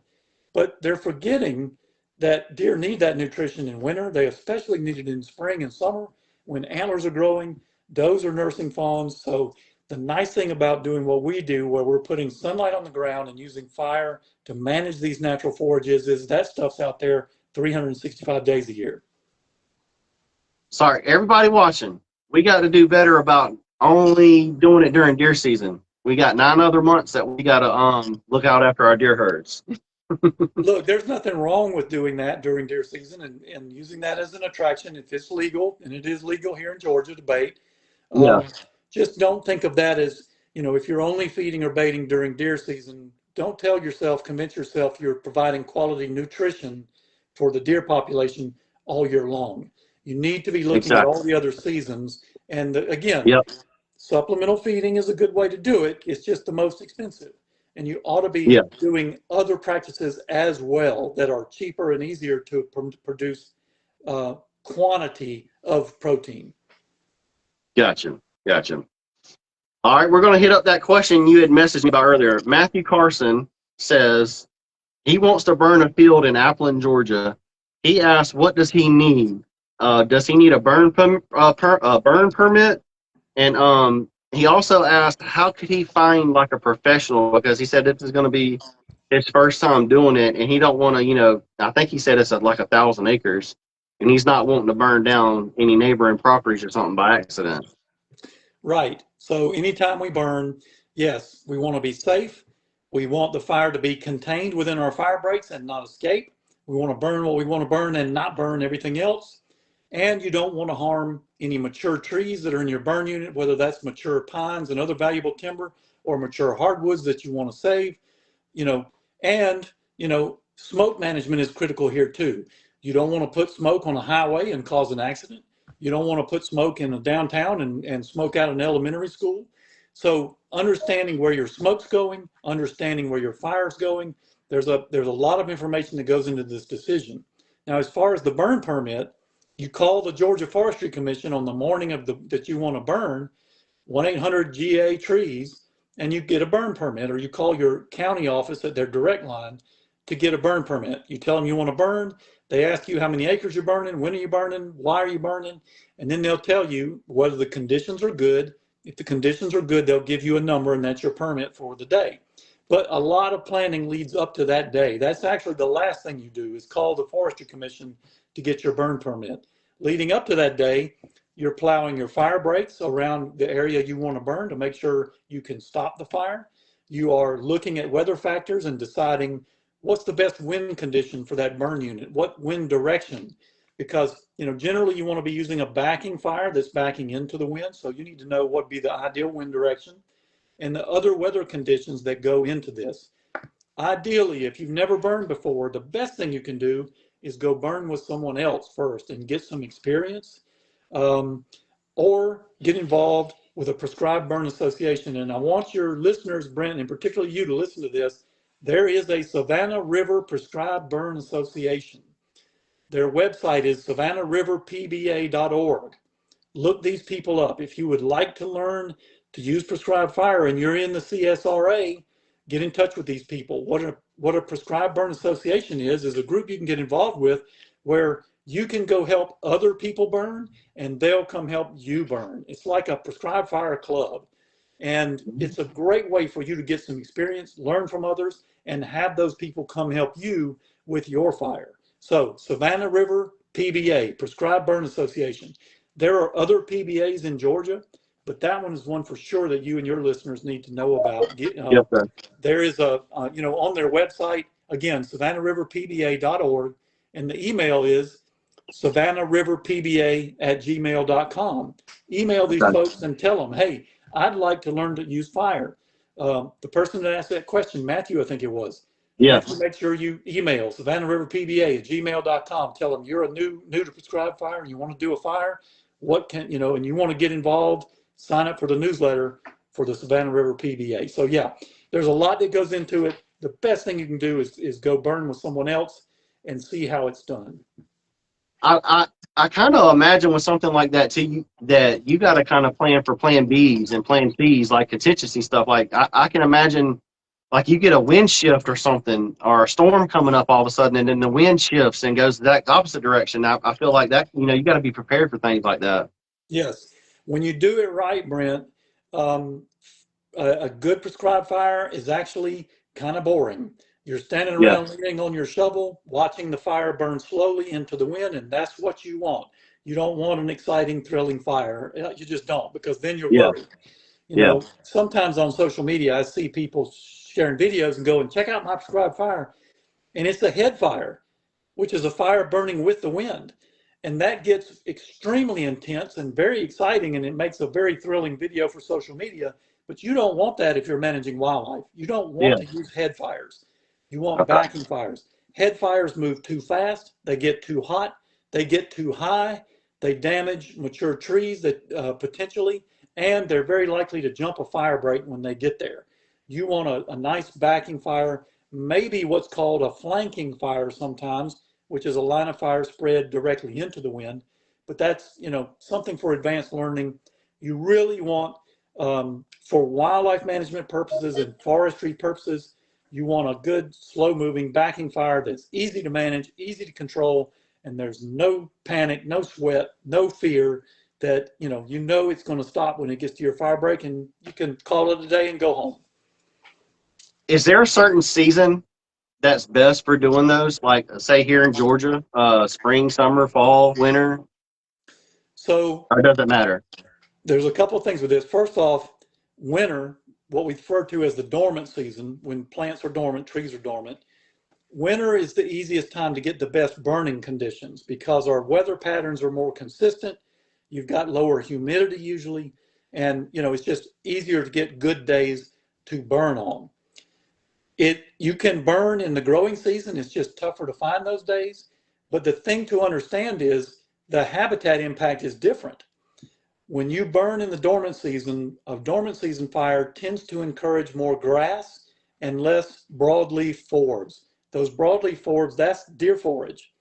But they're forgetting that deer need that nutrition in winter. They especially need it in spring and summer when antlers are growing, does are nursing fawns. So the nice thing about doing what we do, where we're putting sunlight on the ground and using fire to manage these natural forages, is that stuff's out there 365 days a year. Sorry, everybody watching. We got to do better about only doing it during deer season. We got 9 other months that we got to look out after our deer herds. Look, there's nothing wrong with doing that during deer season and using that as an attraction if it's legal, and it is legal here in Georgia to bait. Yeah. Um, just don't think of that as, if you're only feeding or baiting during deer season, don't convince yourself you're providing quality nutrition for the deer population all year long. You need to be looking at all Exactly. the other seasons. And again, Yep. supplemental feeding is a good way to do it. It's just the most expensive. And you ought to Yeah. be doing other practices as well that are cheaper and easier to produce uh, quantity of protein. Gotcha. Gotcha. All right, we're going to hit up that question you had messaged me about earlier. Matthew Carson says he wants to burn a field in Appleton, Georgia. He asked, what does he need? Does he need a burn permit? And he also asked, how could he find like a professional? Because he said this is going to be his first time doing it, and he don't want to, I think he said it's at like 1,000 acres, and he's not wanting to burn down any neighboring properties or something by accident. Right. So anytime we burn, yes, we want to be safe. We want the fire to be contained within our fire breaks and not escape. We want to burn what we want to burn and not burn everything else. And you don't want to harm any mature trees that are in your burn unit, whether that's mature pines and other valuable timber or mature hardwoods that you want to save, you know, and, smoke management is critical here too. You don't want to put smoke on a highway and cause an accident. You don't want to put smoke in a downtown and smoke out an elementary school. So understanding where your smoke's going, understanding where your fire's going, there's a lot of information that goes into this decision. Now, as far as the burn permit, you call the Georgia Forestry Commission on the morning of that you want to burn, 1-800-GA trees, and you get a burn permit, or you call your county office at their direct line to get a burn permit. You tell them you want to burn. They ask you how many acres you're burning, when are you burning, why are you burning, and then they'll tell you whether the conditions are good. If the conditions are good, they'll give you a number, and that's your permit for the day. But a lot of planning leads up to that day. That's actually the last thing you do is call the Forestry Commission to get your burn permit. Leading up to that day, you're plowing your fire breaks around the area you want to burn to make sure you can stop the fire. You are looking at weather factors and deciding what's the best wind condition for that burn unit, what wind direction, because generally you want to be using a backing fire that's backing into the wind, so you need to know what would be the ideal wind direction and the other weather conditions that go into this. Ideally, if you've never burned before, the best thing you can do is go burn with someone else first and get some experience. or get involved with a prescribed burn association. And I want your listeners, Brent, and particularly you, to listen to this. There is a Savannah River Prescribed Burn Association. Their website is savannahriverpba.org. Look these people up. If you would like to learn to use prescribed fire and you're in the CSRA, get in touch with these people. What a prescribed burn association is a group you can get involved with where you can go help other people burn and they'll come help you burn. It's like a prescribed fire club. And it's a great way for you to get some experience, learn from others, and have those people come help you with your fire. So Savannah River PBA, Prescribed Burn Association. There are other PBAs in Georgia, but that one is one for sure that you and your listeners need to know about. Yes, sir. There is on their website, again, savannahriverpba.org, and the email is savannahriverpba@gmail.com. Email these folks and tell them, hey, I'd like to learn to use fire. The person that asked that question, Matthew, I think it was. Yes. Matthew, make sure you email savannahriverpba@gmail.com. Tell them you're new to prescribed fire and you want to do a fire. And you want to get involved, sign up for the newsletter for the Savannah River PBA. So yeah, there's a lot that goes into it. The best thing you can do is go burn with someone else and see how it's done. I kind of imagine with something like that too, that you got to kind of plan for plan Bs and plan Cs, like contingency stuff. Like I can imagine, like you get a wind shift or something, or a storm coming up all of a sudden, and then the wind shifts and goes that opposite direction. I feel like that, you got to be prepared for things like that. Yes. When you do it right, Brent, a good prescribed fire is actually kind of boring. You're standing around leaning on your shovel, watching the fire burn slowly into the wind, and that's what you want. You don't want an exciting, thrilling fire. You just don't, because then you're worried. Sometimes on social media, I see people sharing videos and go and check out my prescribed fire, and it's a head fire, which is a fire burning with the wind. And that gets extremely intense and very exciting, and it makes a very thrilling video for social media. But you don't want that if you're managing wildlife. You don't want to use head fires. You want backing fires. Head fires move too fast. They get too hot. They get too high. They damage mature trees that potentially, and they're very likely to jump a fire break when they get there. You want a nice backing fire, maybe what's called a flanking fire sometimes, which is a line of fire spread directly into the wind. But that's, something for advanced learning. You really want, for wildlife management purposes and forestry purposes, you want a good, slow-moving backing fire that's easy to manage, easy to control, and there's no panic, no sweat, no fear that, it's going to stop when it gets to your fire break, and you can call it a day and go home. Is there a certain season that's best for doing those? Like, say here in Georgia, spring, summer, fall, winter? So, or does it matter? There's a couple of things with this. First off, winter, what we refer to as the dormant season, when plants are dormant, trees are dormant. Winter is the easiest time to get the best burning conditions because our weather patterns are more consistent. You've got lower humidity usually, and it's just easier to get good days to burn on. You can burn in the growing season. It's just tougher to find those days. But the thing to understand is the habitat impact is different. When you burn in the dormant season, a dormant season fire tends to encourage more grass and less broadleaf forbs. Those broadleaf forbs, that's deer forage.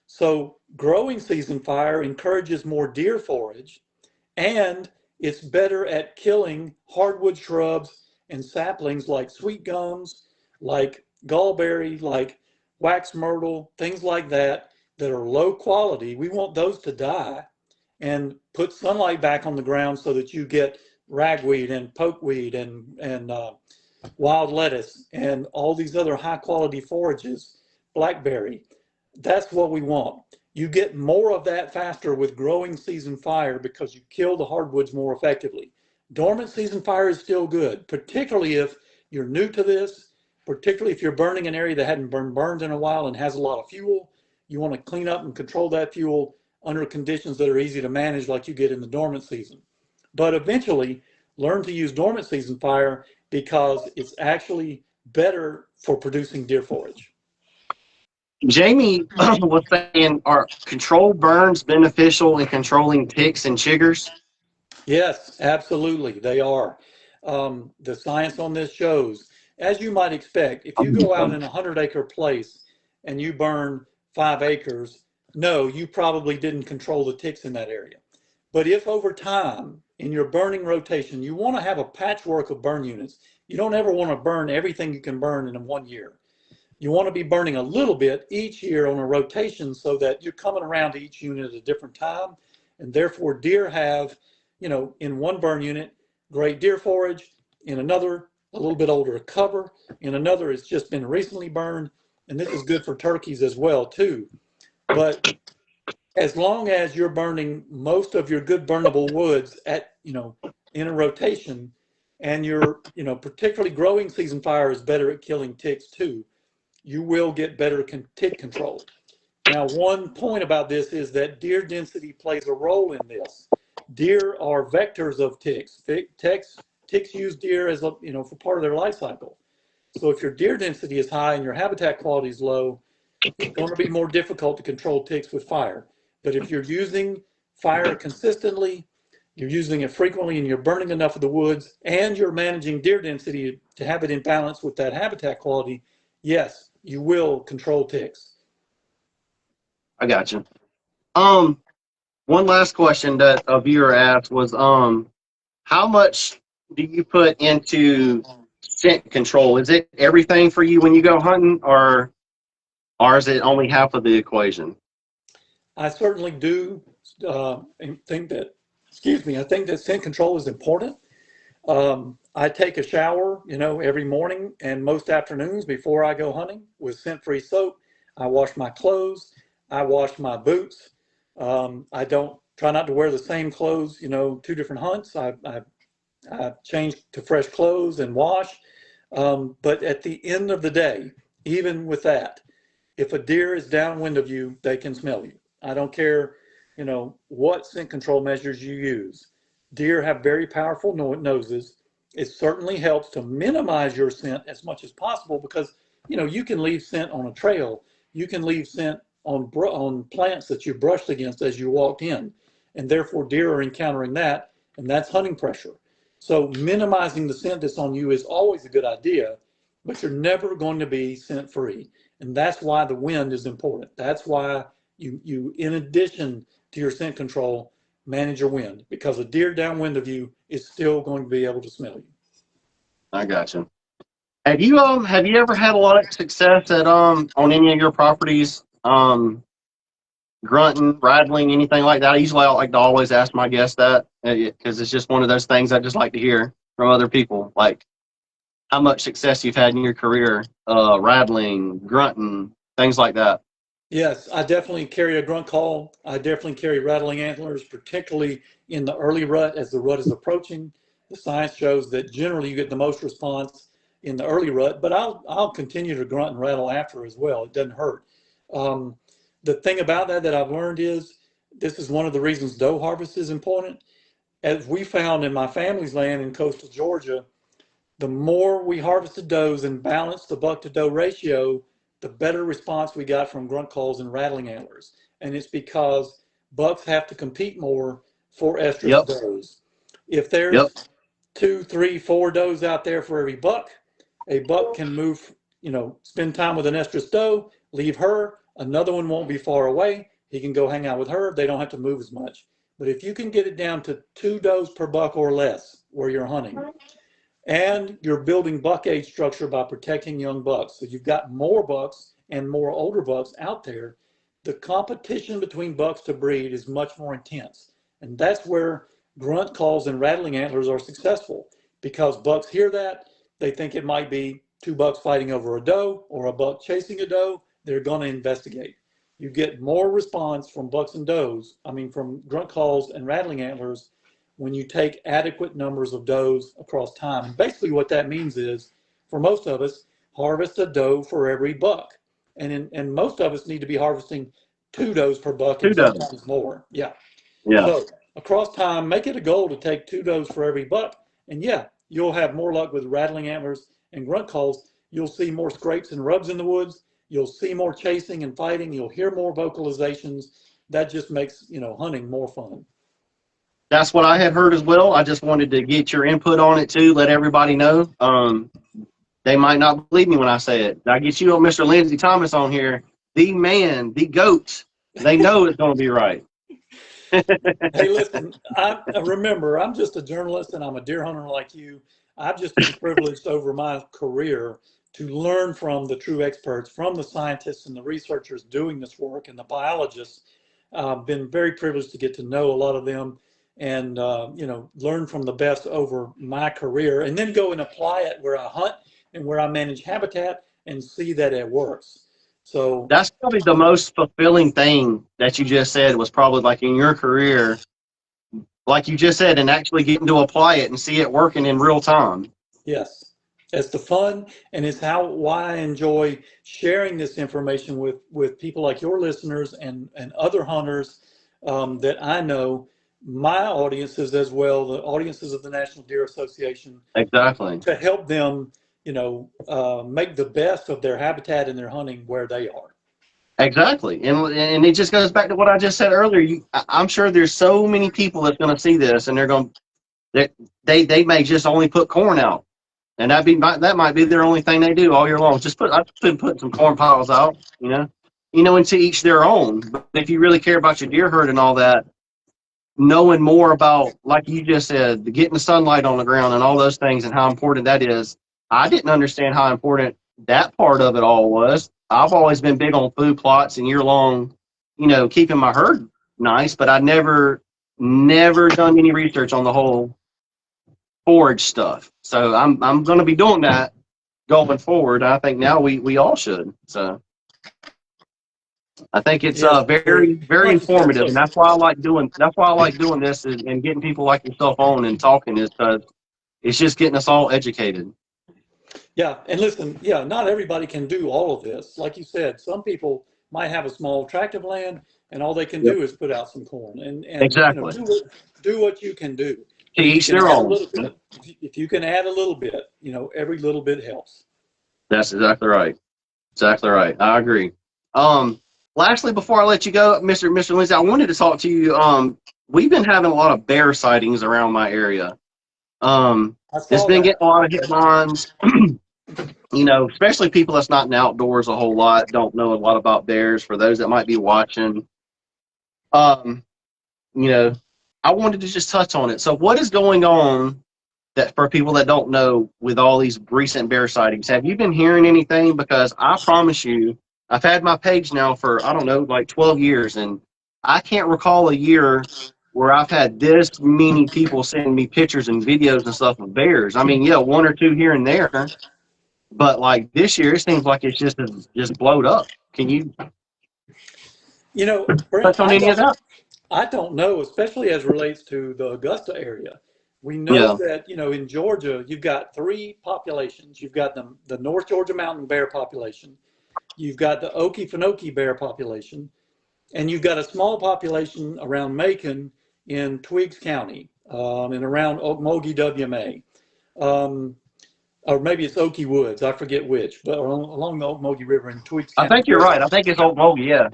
So growing season fire encourages more deer forage, and it's better at killing hardwood shrubs and saplings like sweet gums, like gallberry, like wax myrtle, things like that are low quality. We want those to die and put sunlight back on the ground so that you get ragweed and pokeweed and wild lettuce and all these other high quality forages, blackberry. That's what we want. You get more of that faster with growing season fire because you kill the hardwoods more effectively. Dormant season fire is still good, particularly if you're new to this, particularly if you're burning an area that hadn't been burned in a while and has a lot of fuel. You want to clean up and control that fuel under conditions that are easy to manage like you get in the dormant season. But eventually, learn to use dormant season fire because it's actually better for producing deer forage. Jamie was saying, are controlled burns beneficial in controlling ticks and chiggers? Yes, absolutely, they are. The science on this shows, as you might expect, if you go out in a 100-acre place and you burn 5 acres, no, you probably didn't control the ticks in that area. But if over time in your burning rotation, you want to have a patchwork of burn units, you don't ever want to burn everything you can burn in 1 year. You want to be burning a little bit each year on a rotation so that you're coming around to each unit at a different time. And therefore, deer have, in one burn unit, great deer forage, in another, a little bit older cover, in another, it's just been recently burned. And this is good for turkeys as well, too. But as long as you're burning most of your good burnable woods in a rotation, and your, particularly growing season fire is better at killing ticks too, you will get better tick control. Now, one point about this is that deer density plays a role in this. Deer are vectors of ticks. Ticks use deer as for part of their life cycle. So if your deer density is high and your habitat quality is low, it's going to be more difficult to control ticks with fire. But if you're using fire consistently, you're using it frequently, and you're burning enough of the woods, and you're managing deer density to have it in balance with that habitat quality, yes, you will control ticks. I got you. Um, One last question that a viewer asked was, how much do you put into scent control? Is it everything for you when you go hunting, or is it only half of the equation? I certainly do think that, I think that scent control is important. I take a shower, every morning and most afternoons before I go hunting with scent-free soap. I wash my clothes. I wash my boots. I don't try not to wear the same clothes, 2 different hunts. I change to fresh clothes and wash. But at the end of the day, even with that, if a deer is downwind of you, they can smell you. I don't care, what scent control measures you use. Deer have very powerful noses. It certainly helps to minimize your scent as much as possible because, you can leave scent on a trail. You can leave scent on plants that you brushed against as you walked in. And therefore, deer are encountering that, and that's hunting pressure. So minimizing the scent that's on you is always a good idea, but you're never going to be scent free. And that's why the wind is important. That's why you in addition to your scent control, manage your wind, because a deer downwind of you is still going to be able to smell you. I got you. Have you ever had a lot of success at on any of your properties, grunting, rattling, anything like that? I usually like to always ask my guests that because it's just one of those things I just like to hear from other people, like how much success you've had in your career, rattling, grunting, things like that. Yes, I definitely carry a grunt call. I definitely carry rattling antlers, particularly in the early rut as the rut is approaching. The science shows that generally you get the most response in the early rut, but I'll continue to grunt and rattle after as well. It doesn't hurt. Um, the thing about that I've learned is this is one of the reasons doe harvest is important. As we found in my family's land in coastal Georgia, the more we harvested does and balanced the buck to doe ratio, the better response we got from grunt calls and rattling antlers. And it's because bucks have to compete more for estrus Yep. does. If Yep. there's 2, 3, 4 does out there for every buck, a buck can move, spend time with an estrus doe, leave her, another one won't be far away. He can go hang out with her. They don't have to move as much. But if you can get it down to 2 does per buck or less where you're hunting, and you're building buck age structure by protecting young bucks. So you've got more bucks and more older bucks out there. The competition between bucks to breed is much more intense. And that's where grunt calls and rattling antlers are successful because bucks hear that. They think it might be 2 bucks fighting over a doe or a buck chasing a doe. They're going to investigate. You get more response from bucks and does, from grunt calls and rattling antlers when you take adequate numbers of does across time. And basically what that means is, for most of us, harvest a doe for every buck. And most of us need to be harvesting 2 does per buck Two and dozen. sometimes more. Yeah. Yeah. So across time, make it a goal to take 2 does for every buck. And yeah, you'll have more luck with rattling antlers and grunt calls. You'll see more scrapes and rubs in the woods. You'll see more chasing and fighting. You'll hear more vocalizations. That just makes, hunting more fun. That's what I had heard as well. I just wanted to get your input on it too. Let everybody know. They might not believe me when I say it. I get you, Mr. Lindesy Thomas, on here, the man, the goat. They know it's going to be right. Hey, listen, I remember I'm just a journalist and I'm a deer hunter like you. I've just been privileged over my career to learn from the true experts, from the scientists and the researchers doing this work and the biologists. Been very privileged to get to know a lot of them and, learn from the best over my career and then go and apply it where I hunt and where I manage habitat and see that it works. So That's probably the most fulfilling thing that you just said was probably like in your career, like you just said, and actually getting to apply it and see it working in real time. yes, it's the fun, and it's why I enjoy sharing this information with people like your listeners and other hunters that I know, my audiences as well, the audiences of the National Deer Association, Exactly. to help them, make the best of their habitat and their hunting where they are. Exactly. And it just goes back to what I just said earlier. I'm sure there's so many people that's going to see this and they're going to, they may just only put corn out. And that might be their only thing they do all year long. I've been putting some corn piles out, and to each their own. But if you really care about your deer herd and all that, knowing more about, like you just said, getting the sunlight on the ground and all those things and how important that is, I didn't understand how important that part of it all was. I've always been big on food plots and year long, keeping my herd nice, but I never done any research on the whole forage stuff. So I'm going to be doing that going forward. I think now we all should. So I think it's Yes, very, very like you said, informative, and that's why I like doing this and getting people like yourself on and talking is because it's just getting us all educated. yeah, and listen, yeah, not everybody can do all of this. Like you said, some people might have a small tract of land and all they can Yep. do is put out some corn and Exactly. do what you can do. To If you each can their add a own. little bit, if you can add a little bit, every little bit helps. That's exactly right. Exactly right. I agree. Um, Lastly, before I let you go, Mr. Lindsay, I wanted to talk to you. We've been having a lot of bear sightings around my area. I It's saw been that. getting a lot of headlines. Especially people that's not in outdoors a whole lot, don't know a lot about bears. For those that might be watching, um, you know, I wanted to just touch on it. So, what is going on that for people that don't know with all these recent bear sightings? Have you been hearing anything? Because I promise you, I've had my page now for I don't know, like 12 years, and I can't recall a year where I've had this many people sending me pictures and videos and stuff of bears. I mean, yeah, one or two here and there, but like this year, it seems like it's just blowed up. Can you Brent, touch on any of that? I don't know, especially as relates to the Augusta area. We know Yeah, that, in Georgia, you've got three populations. You've got the North Georgia mountain bear population. You've got the Okefenokee bear population, and you've got a small population around Macon in Twiggs County, and around Okmulgee WMA. Um, or maybe it's Okie Woods, I forget which, but along the Okmulgee River in Twiggs I County. think you're right. I think it's Old Mogi. Yeah,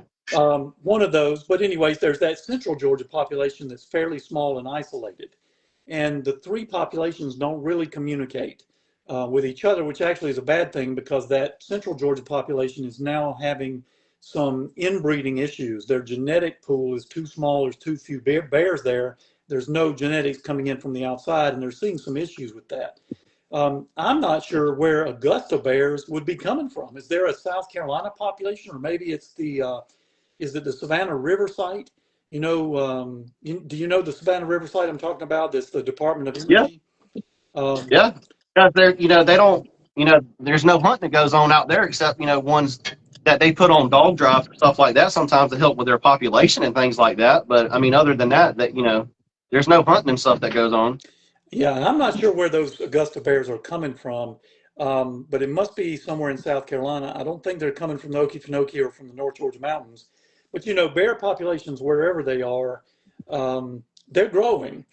One of those, but anyways, there's that central Georgia population that's fairly small and isolated. And the three populations don't really communicate with each other, which actually is a bad thing because that central Georgia population is now having some inbreeding issues. Their genetic pool is too small, there's too few bears there. There's no genetics coming in from the outside, and they're seeing some issues with that. I'm not sure where Augusta bears would be coming from. Is there a South Carolina population, or maybe it's is it the Savannah River site? Do you know the Savannah River site I'm talking about? That's the Department of yeah, Energy. Um, yeah. Because they don't, there's no hunting that goes on out there except, ones that they put on dog drives and stuff like that sometimes to help with their population and things like that. But I mean, other than that, there's no hunting and stuff that goes on. yeah, I'm not sure where those Augusta bears are coming from, but it must be somewhere in South Carolina. I don't think they're coming from the Okefenokee or from the North Georgia mountains. But bear populations wherever they are, they're growing.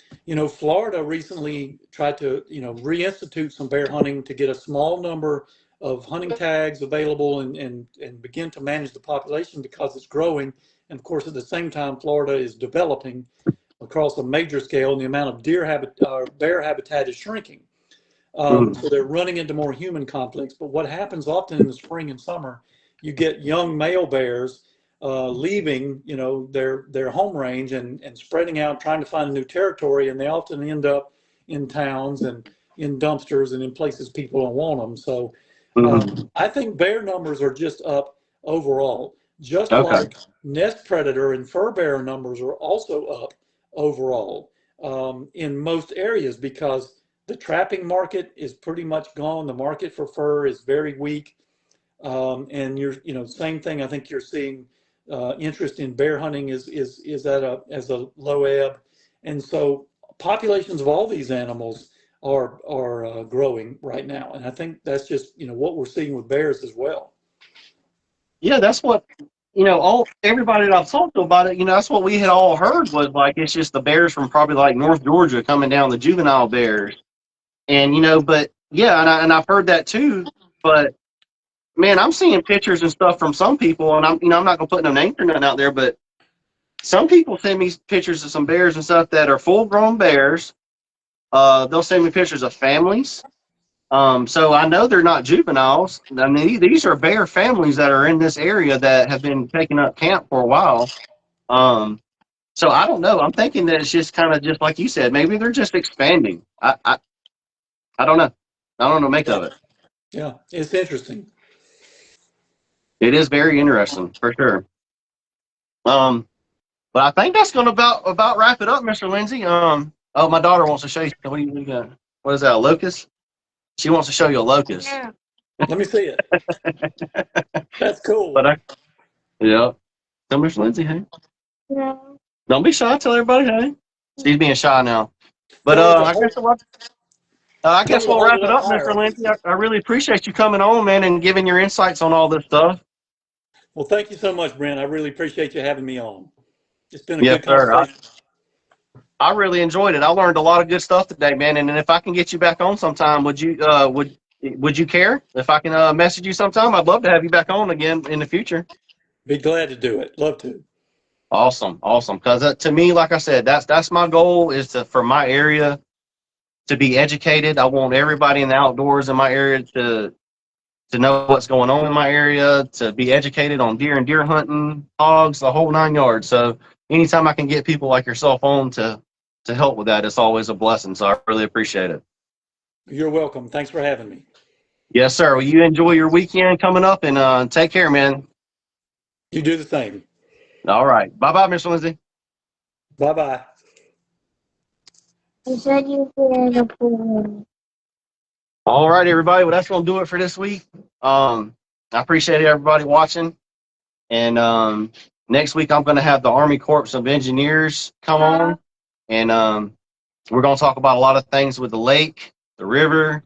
Florida recently tried to reinstitute some bear hunting to get a small number of hunting tags available and begin to manage the population because it's growing. And of course, at the same time, Florida is developing across a major scale, and the amount of bear habitat is shrinking. So they're running into more human conflicts. But what happens often in the spring and summer, you get young male bears leaving, their home range and spreading out, trying to find a new territory, and they often end up in towns and in dumpsters and in places people don't want them. So I think bear numbers are just up overall, just Okay. like nest predator and fur bear numbers are also up overall in most areas because the trapping market is pretty much gone. The market for fur is very weak. And same thing. I think you're seeing interest in bear hunting is at a low ebb, and so populations of all these animals are growing right now. And I think that's just what we're seeing with bears as well. Yeah, that's what everybody that I've talked to about it. That's what we had all heard was like it's just the bears from probably like North Georgia coming down, the juvenile bears, and but yeah, and I've heard that too, but. Man, I'm seeing pictures and stuff from some people, and I'm not gonna put no names or nothing out there, but some people send me pictures of some bears and stuff that are full-grown bears. They'll send me pictures of families. So I know they're not juveniles. I mean, these are bear families that are in this area that have been taking up camp for a while. So I don't know. I'm thinking that it's just kind of just like you said. Maybe they're just expanding. I don't know. I don't know make of it. Yeah, it's interesting. It is very interesting for sure. But I think that's going to about wrap it up, Mr. Lindsay. Oh, my daughter wants to show you. What do you got? What is that? A locust? She wants to show you a locust. Yeah. Let me see it. That's cool. But yeah. Tell Mr. Lindsay, hey. No. Don't be shy. Tell everybody, hey. She's being shy now. But I guess we'll wrap it up, Mr. Lindsay. I really appreciate you coming on, man, and giving your insights on all this stuff. Well, thank you so much, Brent. I really appreciate you having me on. It's been a good conversation. I really enjoyed it. I learned a lot of good stuff today, man. And if I can get you back on sometime, would you care if I can message you sometime? I'd love to have you back on again in the future. Be glad to do it. Love to. Awesome. Because to me, like I said, that's my goal is for my area to be educated. I want everybody in the outdoors in my area to know what's going on in my area, to be educated on deer and deer hunting, hogs, the whole 9 yards. So anytime I can get people like yourself on to help with that, it's always a blessing. So I really appreciate it. You're welcome. Thanks for having me. Yes, sir. Well, you enjoy your weekend coming up, and take care, man. You do the same. All right. Bye-bye, Mr. Lindsay. Bye-bye. I said you were in the pool. All right, everybody. Well, that's going to do it for this week. I appreciate everybody watching. And next week, I'm going to have the Army Corps of Engineers come on. And we're going to talk about a lot of things with the lake, the river,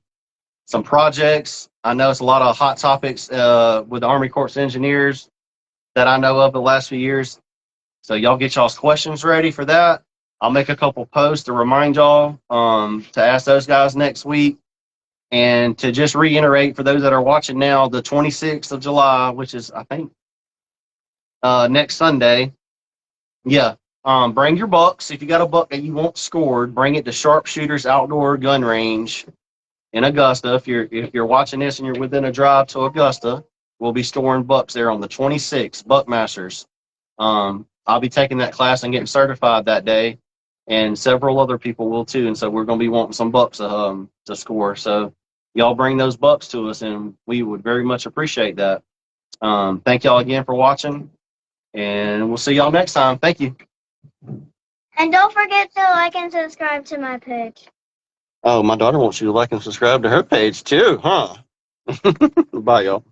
some projects. I know it's a lot of hot topics with the Army Corps of Engineers that I know of the last few years. So y'all get y'all's questions ready for that. I'll make a couple posts to remind y'all to ask those guys next week. And to just reiterate for those that are watching now, the 26th of July, which is, I think, next Sunday. Yeah. Bring your bucks. If you got a buck that you want scored, bring it to Sharpshooters Outdoor Gun Range in Augusta. If you're watching this and you're within a drive to Augusta, we'll be storing bucks there on the 26th, Buckmasters. I'll be taking that class and getting certified that day, and several other people will too. And so we're going to be wanting some bucks to score. So y'all bring those bucks to us, and we would very much appreciate that. Thank y'all again for watching, and we'll see y'all next time. Thank you. And don't forget to like and subscribe to my page. Oh, my daughter wants you to like and subscribe to her page too, huh? Bye, y'all.